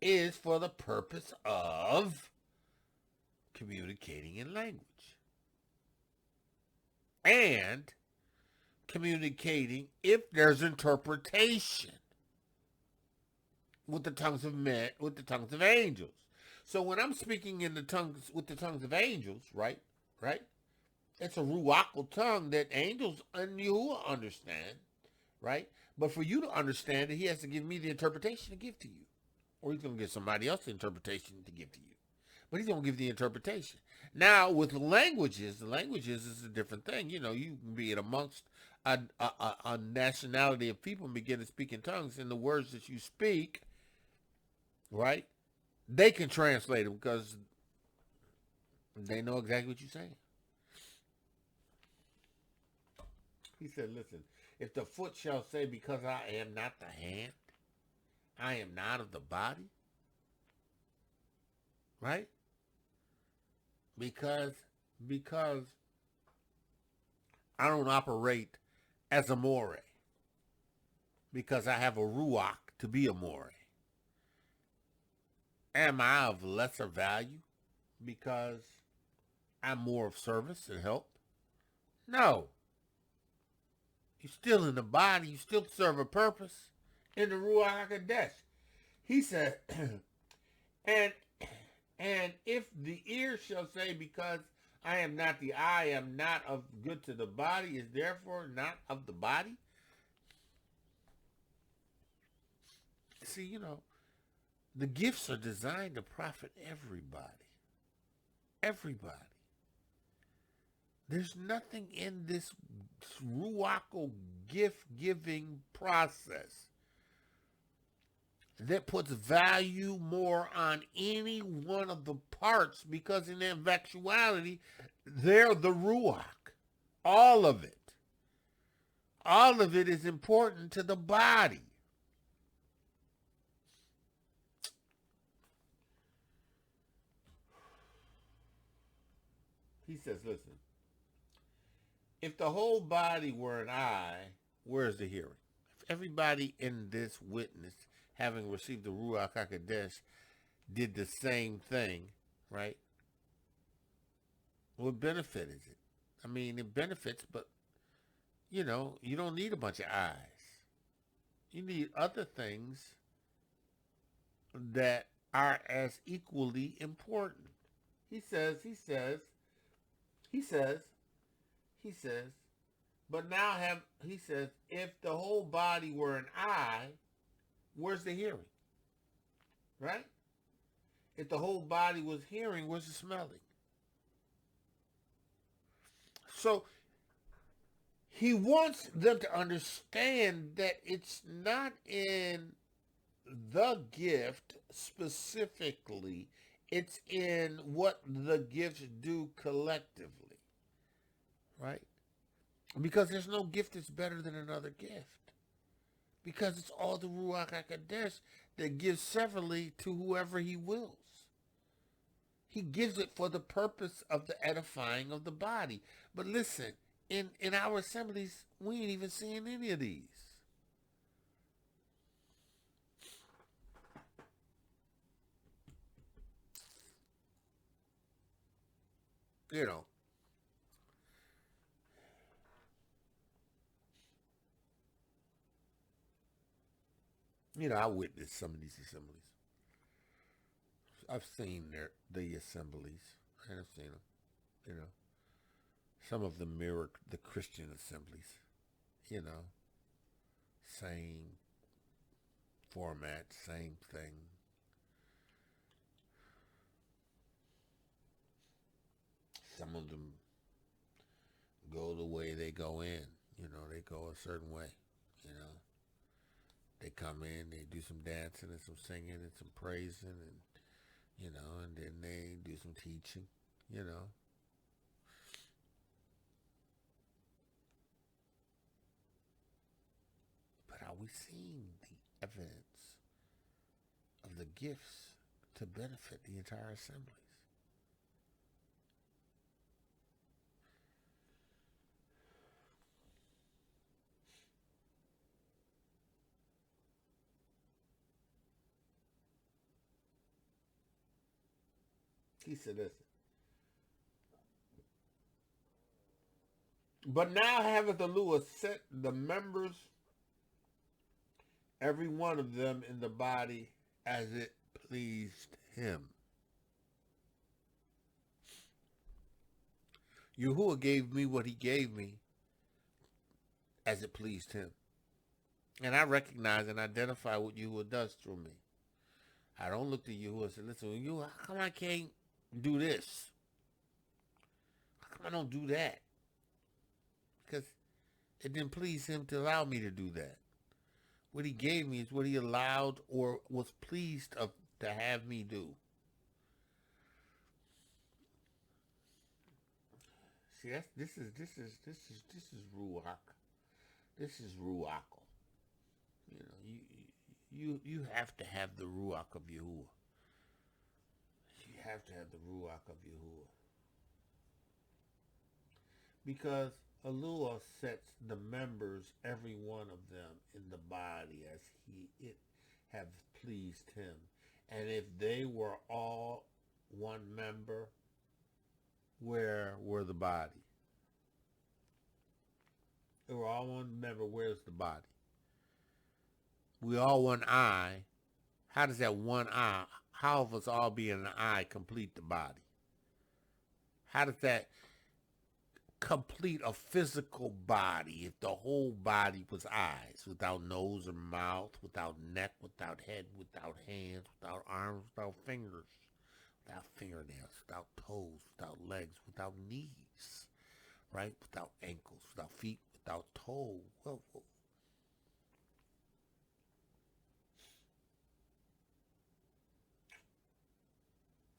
is for the purpose of communicating in language. And communicating if there's interpretation with the tongues of men, with the tongues of angels. So when I'm speaking in the tongues with the tongues of angels, right? It's a ruachel tongue that angels and Yahuah understand, right? But for you to understand it, he has to give me the interpretation to give to you. Or he's going to give somebody else the interpretation to give to you. But he's going to give the interpretation. Now, with the languages is a different thing. You can be amongst a nationality of people and begin to speak in tongues, and the words that you speak, right, they can translate them because they know exactly what you're saying. He said, listen, if the foot shall say, because I am not the hand, I am not of the body, right? Because I don't operate as a more, because I have a ruach to be a more. Am I of lesser value because I'm more of service and help? No. You're still in the body. You still serve a purpose in the Ruach Ha'Qodesh. He said, and if the ear shall say, because I am not the eye, I am not of good to the body, is therefore not of the body. See, the gifts are designed to profit everybody. Everybody. There's nothing in this ruachel gift-giving process that puts value more on any one of the parts, because in actuality, they're the ruach. All of it. All of it is important to the body. He says, listen, if the whole body were an eye, where's the hearing? If everybody in this witness, having received the Ruach Ha'Qodesh, did the same thing, right? What benefit is it? I mean, it benefits, but, you don't need a bunch of eyes. You need other things that are as equally important. He says, but now he says, if the whole body were an eye, where's the hearing? Right? If the whole body was hearing, where's the smelling? So he wants them to understand that it's not in the gift specifically, it's in what the gifts do collectively, right? Because there's no gift that's better than another gift. Because it's all the Ruach Ha'Qodesh that gives severally to whoever he wills. He gives it for the purpose of the edifying of the body. But listen, in our assemblies, we ain't even seeing any of these. You know, I witnessed some of these assemblies. I've seen the assemblies, and I've seen them. You know, some of them mirror the Christian assemblies. You know, same format, same thing. Some of them go the way they go in. You know, they go a certain way. You know, they come in, they do some dancing and some singing and some praising, and you know, and then they do some teaching. You know. But are we seeing the evidence of the gifts to benefit the entire assemblies? He said, listen. But now haveth the Yahuah set the members, every one of them in the body, as it pleased him. Yahuah gave me what he gave me as it pleased him. And I recognize and identify what Yahuah does through me. I don't look to Yahuah and say, listen, Yahuah, how come I can't do this? How come I don't do that? Because it didn't please him to allow me to do that. What he gave me is what he allowed or was pleased to have me do. See, this is Ruach. This is Ruachel. You know, you have to have the Ruach of Yahuah. You have to have the Ruach of Yahuah. Because Allah sets the members, every one of them, in the body as it have pleased him. And if they were all one member, where were the body? They were all one member, where's the body? We all one eye. How does that one eye, how of us all being an eye complete the body? How does that complete a physical body if the whole body was eyes, without nose or mouth, without neck, without head, without hands, without arms, without fingers, without fingernails, without toes, without legs, without knees, right? Without ankles, without feet, without toe. Well,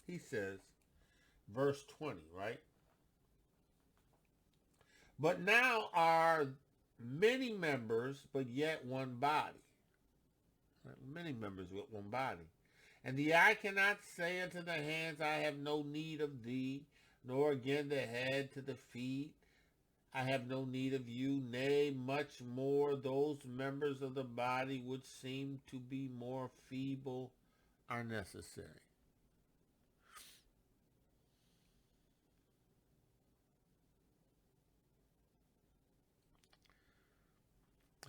he says, verse 20, right? But now are many members, but yet one body. Many members with one body. And the eye cannot say unto the hands, I have no need of thee, nor again the head to the feet, I have no need of you. Nay, much more those members of the body which seem to be more feeble are necessary.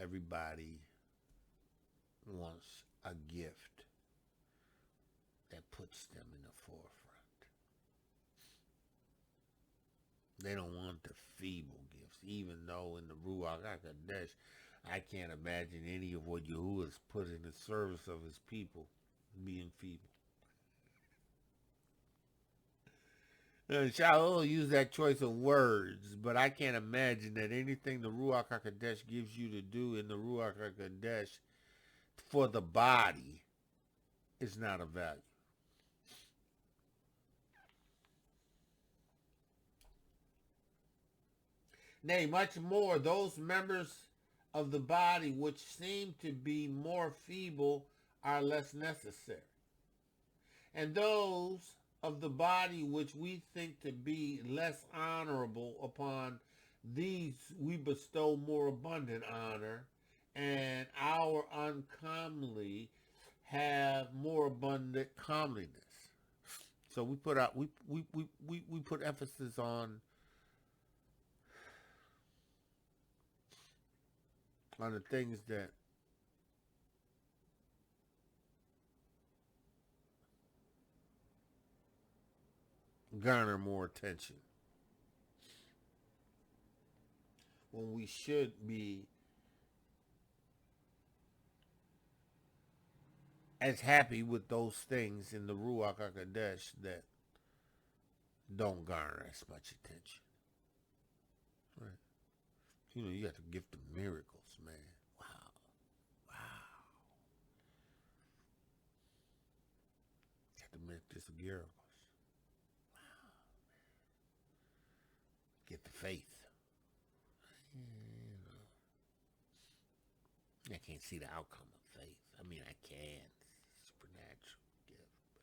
Everybody wants a gift that puts them in the forefront. They don't want the feeble gifts, even though in the Ruach Ha'Qodesh, I can't imagine any of what Yahuah has put in the service of his people being feeble. Shaul used that choice of words, but I can't imagine that anything the Ruach Ha'Qodesh gives you to do in the Ruach Ha'Qodesh for the body is not of value. Nay, much more, those members of the body which seem to be more feeble are less necessary. And those of the body which we think to be less honorable, upon these we bestow more abundant honor, and our uncomely have more abundant comeliness. So we put out we put emphasis on the things that garner more attention, when we should be as happy with those things in the Ruach Ha'Qodesh that don't garner as much attention. Right? You know, you got the gift of miracles, man. Wow. Wow. You got the gift of miracles. Wow. Get the faith. You know, I can't see the outcome of faith. I mean, I can. Supernatural gift.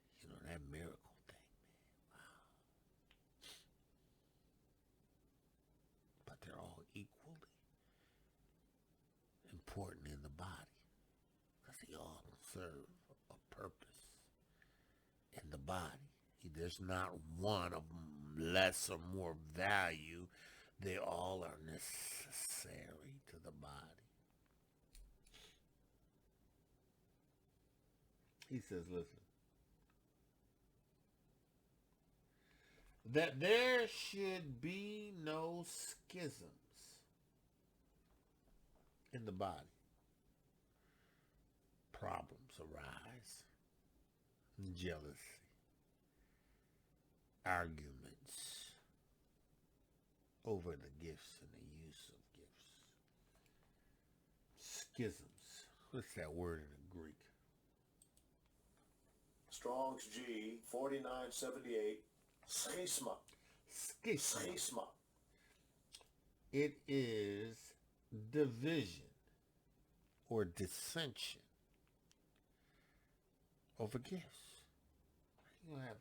But, you know, that miracle thing, man. Wow. But they're all equally important in the body, because they all serve a purpose in the body. There's not one of them less or more value. They all are necessary to the body. He says, listen, that there should be no schisms in the body. Problems arise, jealousy, arguments over the gifts and the use of gifts. Schisms. What's that word in the Greek? Strong's G 4978. Schisma. Schisma. It is division or dissension over gifts. How you gonna have,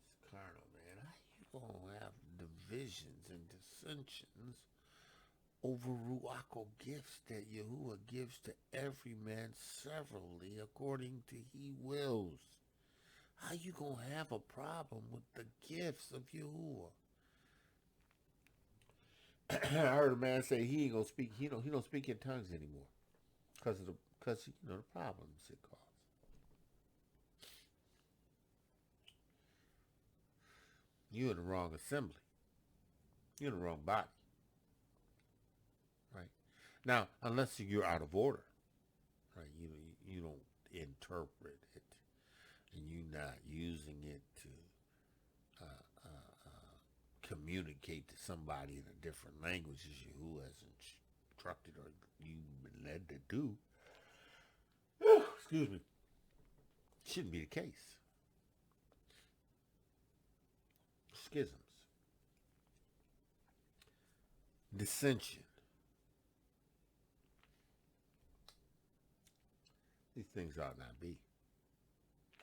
it's carnal, man. How you gonna have divisions and dissensions over Ruachel gifts that Yahuah gives to every man severally according to he wills? How you gonna have a problem with the gifts of Yahuah? I heard a man say he ain't gonna speak. He don't speak in tongues anymore because the problems it causes. You're in the wrong assembly. You're in the wrong body. Right? Now, unless you're out of order, right? You don't interpret it, and you're not using it to communicate to somebody in a different language as Yahuah has instructed or you've been led to do. Excuse me. Shouldn't be the case. Schisms. Dissension. These things ought not be.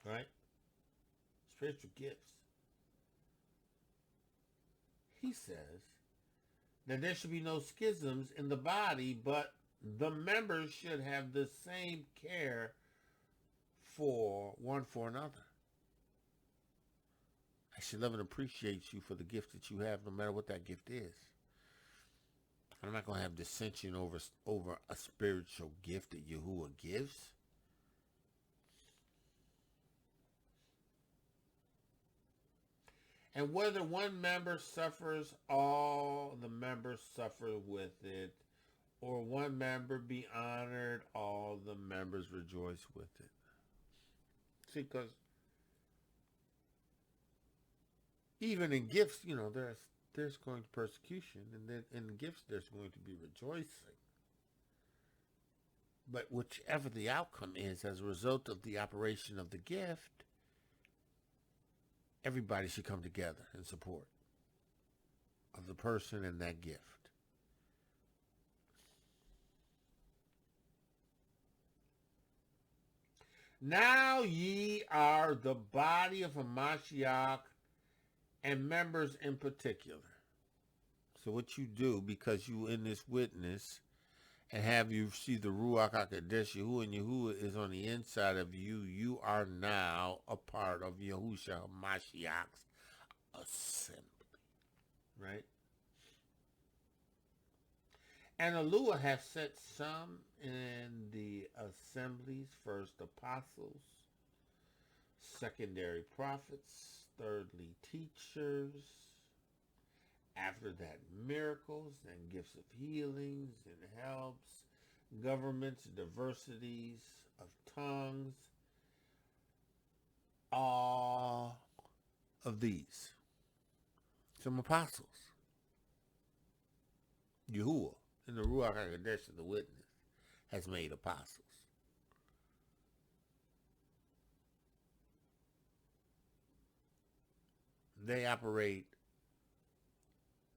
Right? Spiritual gifts. He says that there should be no schisms in the body, but the members should have the same care for one for another. I should love and appreciate you for the gift that you have, no matter what that gift is. I'm not going to have dissension over a spiritual gift that Yahuah gives. And whether one member suffers, all the members suffer with it, or one member be honored, all the members rejoice with it. See, because even in gifts, there's going to be persecution, and then in gifts there's going to be rejoicing. But whichever the outcome is, as a result of the operation of the gift, everybody should come together in support of the person and that gift. Now ye are the body of a Mashiach and members in particular. So what you do, because you in this witness and have you see the Ruach Ha'Qodesh, Yahuah, and Yahuah is on the inside of you, you are now a part of Yahusha Mashiach's assembly. Right? And Yahuah has set some in the assemblies, first apostles, secondary prophets, thirdly teachers, after that miracles and gifts of healings and helps, governments, diversities of tongues, all of these. Some apostles. Yahuah, in the Ruach Ha'Qodesh of the witness, has made apostles. They operate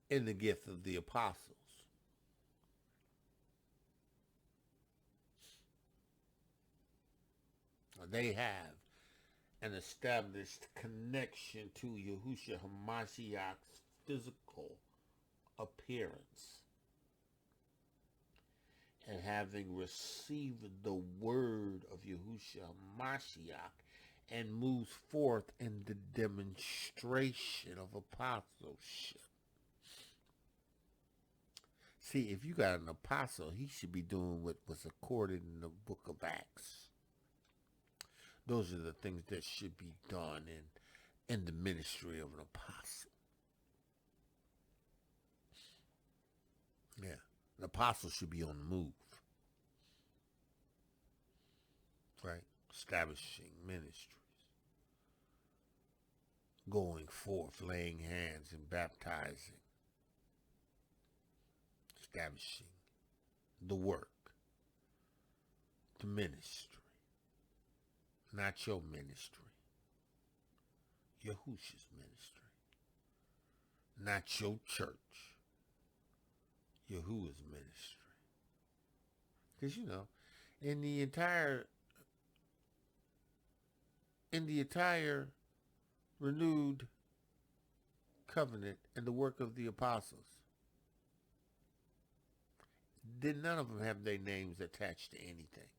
in the gift of the apostles. They have an established connection to Yahusha HaMashiach's physical appearance. And having received the word of Yahusha HaMashiach and moves forth in the demonstration of apostleship. See, if you got an apostle, he should be doing what was accorded in the book of Acts. Those are the things that should be done in the ministry of an apostle. Yeah, an apostle should be on the move. Right? Establishing ministries. Going forth, laying hands and baptizing. Establishing the work. The ministry. Not your ministry. Yahusha's ministry. Not your church. Yahuwah's ministry. Because, you know, in the entire renewed covenant and the work of the apostles, did none of them have their names attached to anything.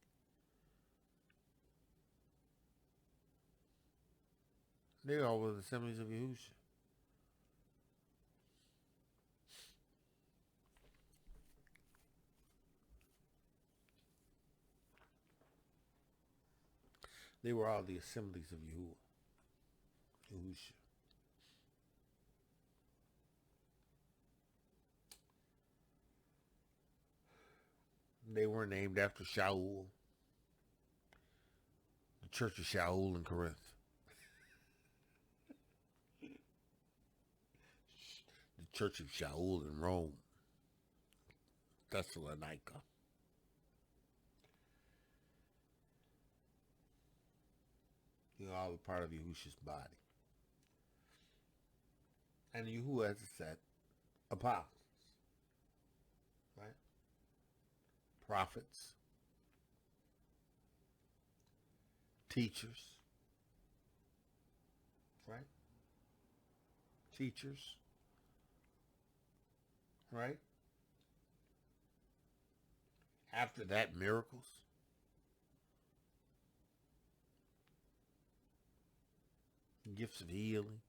They all were the assemblies of Yahusha. They were all the assemblies of Yahusha. They were named after Shaul, the church of Shaul in Corinth. The church of Shaul in Rome, Thessalonica. You're all a part of Yahusha's body. And Yahuah has a set apostles, right? Prophets, teachers, right? Teachers, right? After that, miracles. Gifts of healing.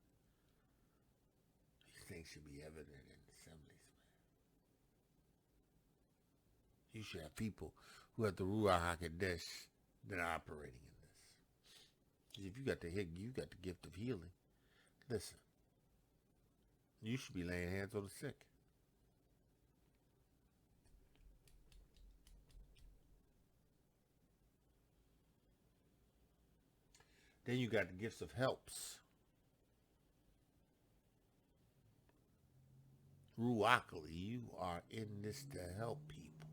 These things should be evident in assemblies, man. You should have people who have the Ruach Ha'Qodesh that are operating in this. Because if you got the gift of healing, listen, you should be laying hands on the sick. Then you got the gifts of helps. Ruachel, you are in this to help people.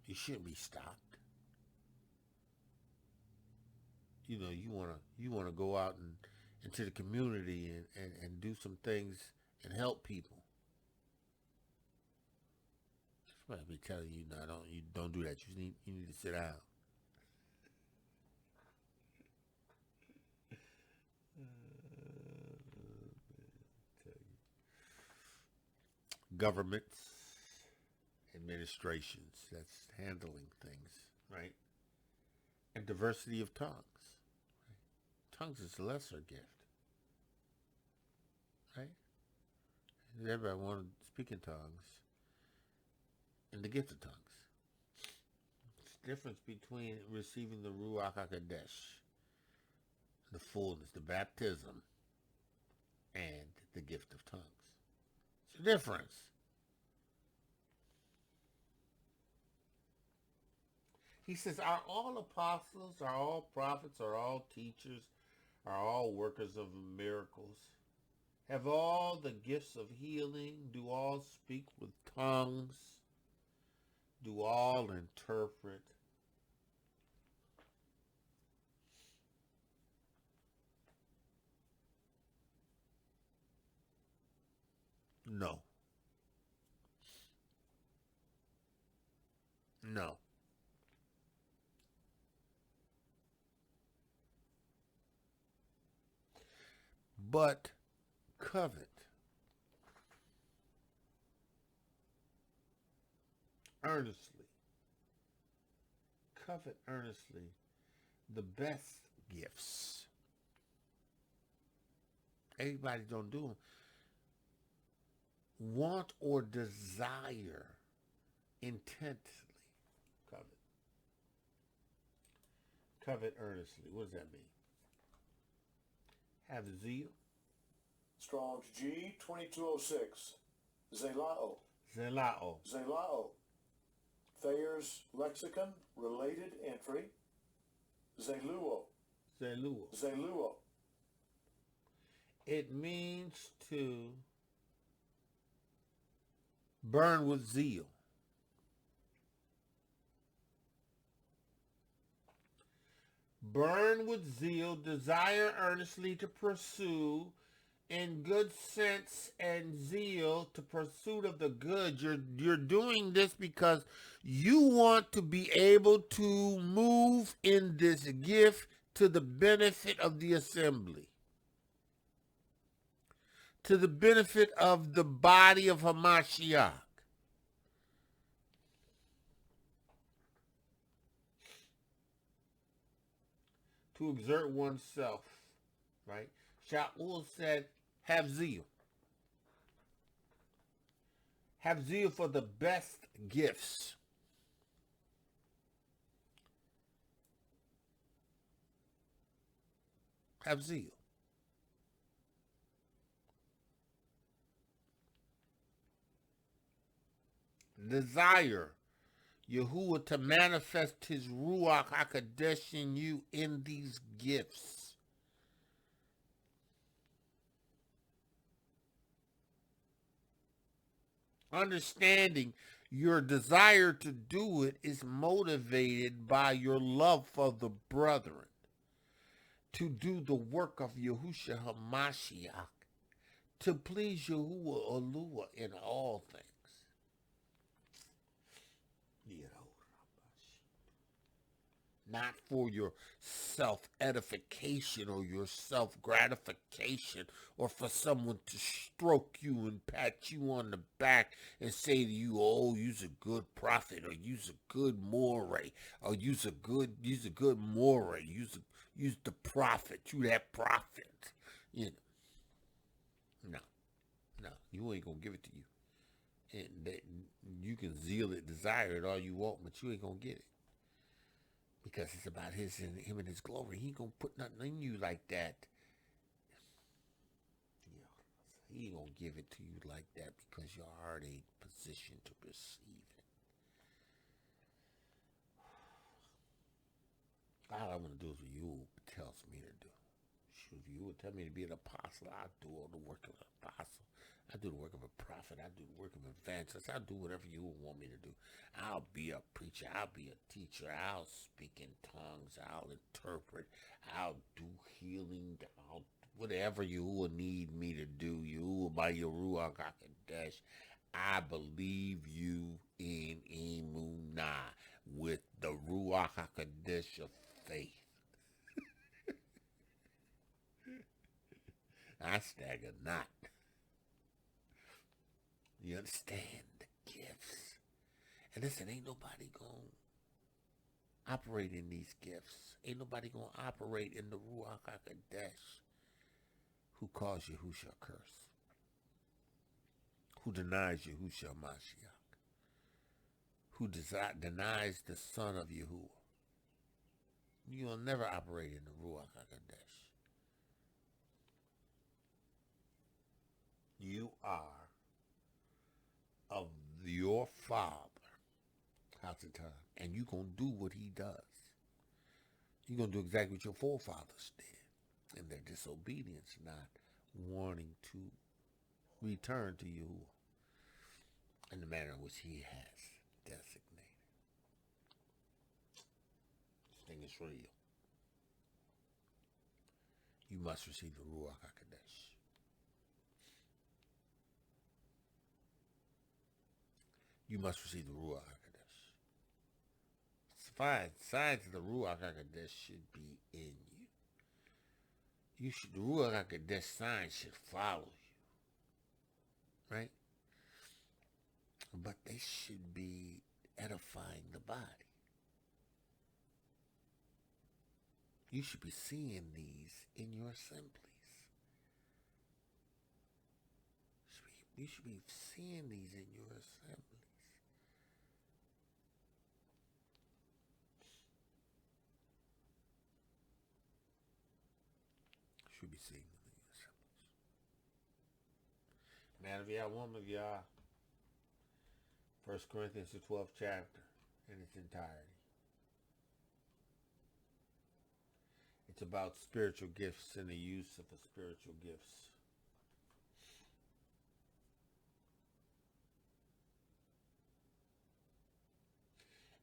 You shouldn't be stopped. You know, you wanna go out and into the community and do some things and help people. Somebody be telling you, no, you don't do that. You need to sit down. governments, administrations that's handling things, right? And diversity of tongues. Tongues is a lesser gift, right? Everybody wants to speak in tongues and the gift of tongues. It's the difference between receiving the Ruach Ha'Qodesh, the fullness, the baptism, and the gift of tongues. It's a difference. He says, are all apostles, are all prophets, are all teachers, are all workers of miracles? Have all the gifts of healing? Do all speak with tongues? Do all interpret? No. No. But covet earnestly, covet earnestly the best gifts. Everybody don't do them. Want or desire intensely. Covet. Covet earnestly. What does that mean? Have zeal. Strong's G 2206. Zelao. Zelao. Zelao. Thayer's Lexicon, related entry. Zeluo. Zeluo. Zeluo. It means to burn with zeal. Burn with zeal, desire earnestly to pursue, in good sense and zeal to pursuit of the good. You're doing this because you want to be able to move in this gift to the benefit of the assembly, to the benefit of the body of Mashiach. To exert oneself, right? Shaul said, have zeal. Have zeal for the best gifts. Have zeal. Desire Yahuah to manifest his Ruach Ha'Qodesh in you in these gifts. Understanding your desire to do it is motivated by your love for the brethren, to do the work of Yahusha HaMashiach, to please Yahuah Elohiym in all things. Not for your self-edification or your self-gratification, or for someone to stroke you and pat you on the back and say to you, oh, you's a good prophet, or you's a good moray, or you's a good moray, you's the prophet, you that prophet. You know, no, you ain't gonna give it to you. And that, you can zeal it, desire it all you want, but you ain't gonna get it. Because it's about him and his glory. He ain't gonna put nothing in you like that. He ain't gonna give it to you like that because your heart ain't positioned to receive it. All I'm gonna do is what you tells me to do. Shoot, if you would tell me to be an apostle, I'll do all the work of an apostle. I do the work of a prophet. I do the work of an evangelist. I'll do whatever you would want me to do. I'll be a preacher. I'll be a teacher. I'll speak in tongues. I'll interpret. I'll do healing. I'll whatever you will need me to do. You by your Ruach Ha'Qodesh. I believe you in Emunah with the Ruach Ha'Qodesh of faith. I stagger not. You understand the gifts. And listen, ain't nobody going to operate in these gifts. Ain't nobody going to operate in the Ruach Ha'Qodesh who calls Yahusha a curse, who denies Yahusha Mashiach, who denies the Son of Yahuah. You'll never operate in the Ruach Ha'Qodesh. You are of your Father, and you're going to do what he does. You're going to do exactly what your forefathers did in their disobedience, not wanting to return to Yahuah in the manner in which he has designated. This thing is real. You must receive the Ruach Ha'Qodesh. You must receive the Ruach Ha'Qodesh. Signs of the Ruach Ha'Qodesh should be in you. The Ruach Ha'Qodesh signs should follow you, right? But they should be edifying the body. You should be seeing these in your assemblies. You should be seeing these in your assemblies. You should be seeing them in your assemblies. Man of Yah, woman of Yah, 1 Corinthians, the 12th chapter in its entirety. It's about spiritual gifts and the use of the spiritual gifts.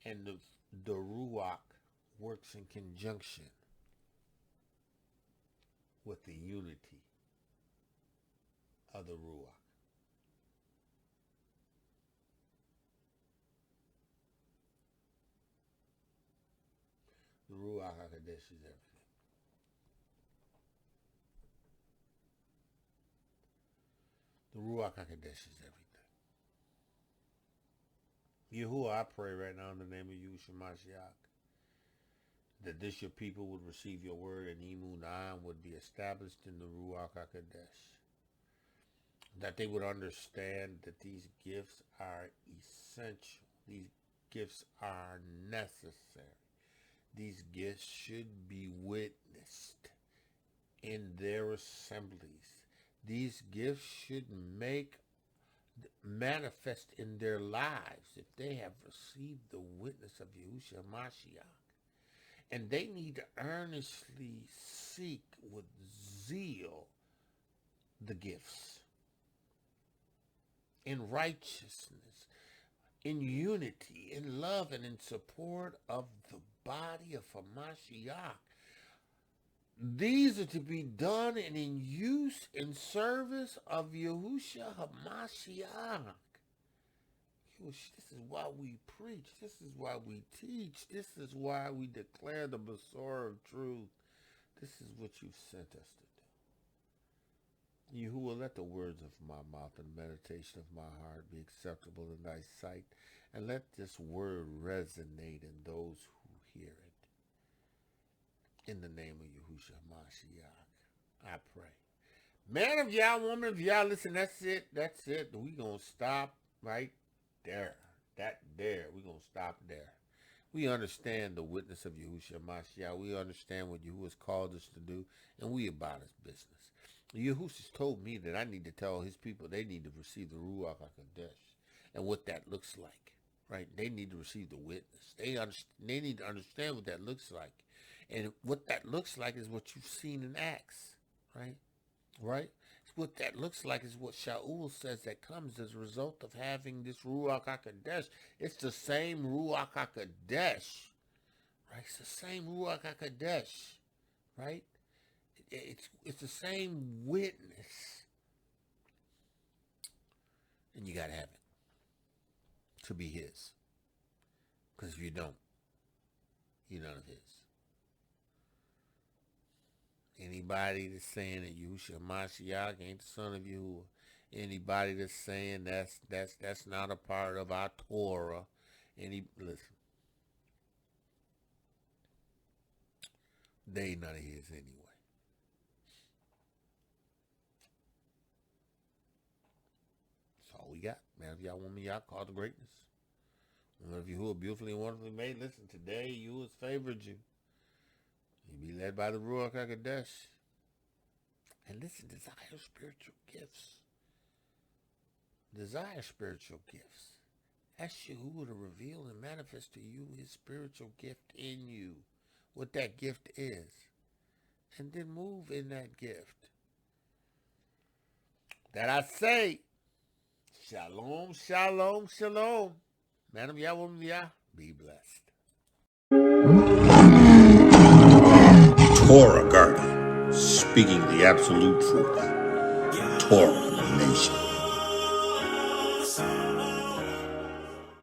And the Ruach works in conjunction with the unity of the Ruach. The Ruach Ha'Qodesh is everything. The Ruach Ha'Qodesh is everything. Yahuah, I pray right now in the name of Yahusha Mashiach, that this your people would receive your word and Imun Am would be established in the Ruach Ha'Qodesh. That they would understand that these gifts are essential. These gifts are necessary. These gifts should be witnessed in their assemblies. These gifts should manifest in their lives if they have received the witness of Yahusha Mashiach. And they need to earnestly seek with zeal the gifts in righteousness, in unity, in love, and in support of the body of Mashiach. These are to be done and in use in service of Yahusha HaMashiach. This is why we preach. This is why we teach. This is why we declare the bestow of truth. This is what you've sent us to do. Yahuah, let the words of my mouth and the meditation of my heart be acceptable in thy sight, and let this word resonate in those who hear it. In the name of Yahusha Mashiach, I pray. Man of Yah, woman of Yah, listen, that's it. We going to stop right there. We going to stop there. We understand the witness of Yahusha Mashiach. We understand what Yahuwah has called us to do, and we about his business. Yahusha's told me that I need to tell his people they need to receive the Ruach Ha'Qodesh and what that looks like, right? They need to receive the witness. They need to understand what that looks like. And what that looks like is what you've seen in Acts, right? Right? What that looks like is what Shaul says that comes as a result of having this Ruach Ha'Qodesh. It's the same Ruach Ha'Qodesh, right? It's the same Ruach Ha'Qodesh, right? It's the same witness. And you got to have it to be his. Because if you don't, you're none of his. Anybody that's saying that Yahusha Mashiach ain't the son of Yahuwah Anybody that's saying that's not a part of our Torah, listen, they ain't none of his anyway. That's all we got. Man, if y'all want me, y'all call the greatness. One of you who are beautifully and wonderfully made, listen, today you has favored you. You be led by the Ruach Ha'Qodesh. And listen, desire spiritual gifts. Desire spiritual gifts. Ask Yahuah to reveal and manifest to you his spiritual gift in you, what that gift is. And then move in that gift. That I say, shalom, shalom, shalom. Madam Yahudiym, be blessed. Torah Garden, speaking the absolute truth. Torah Nation.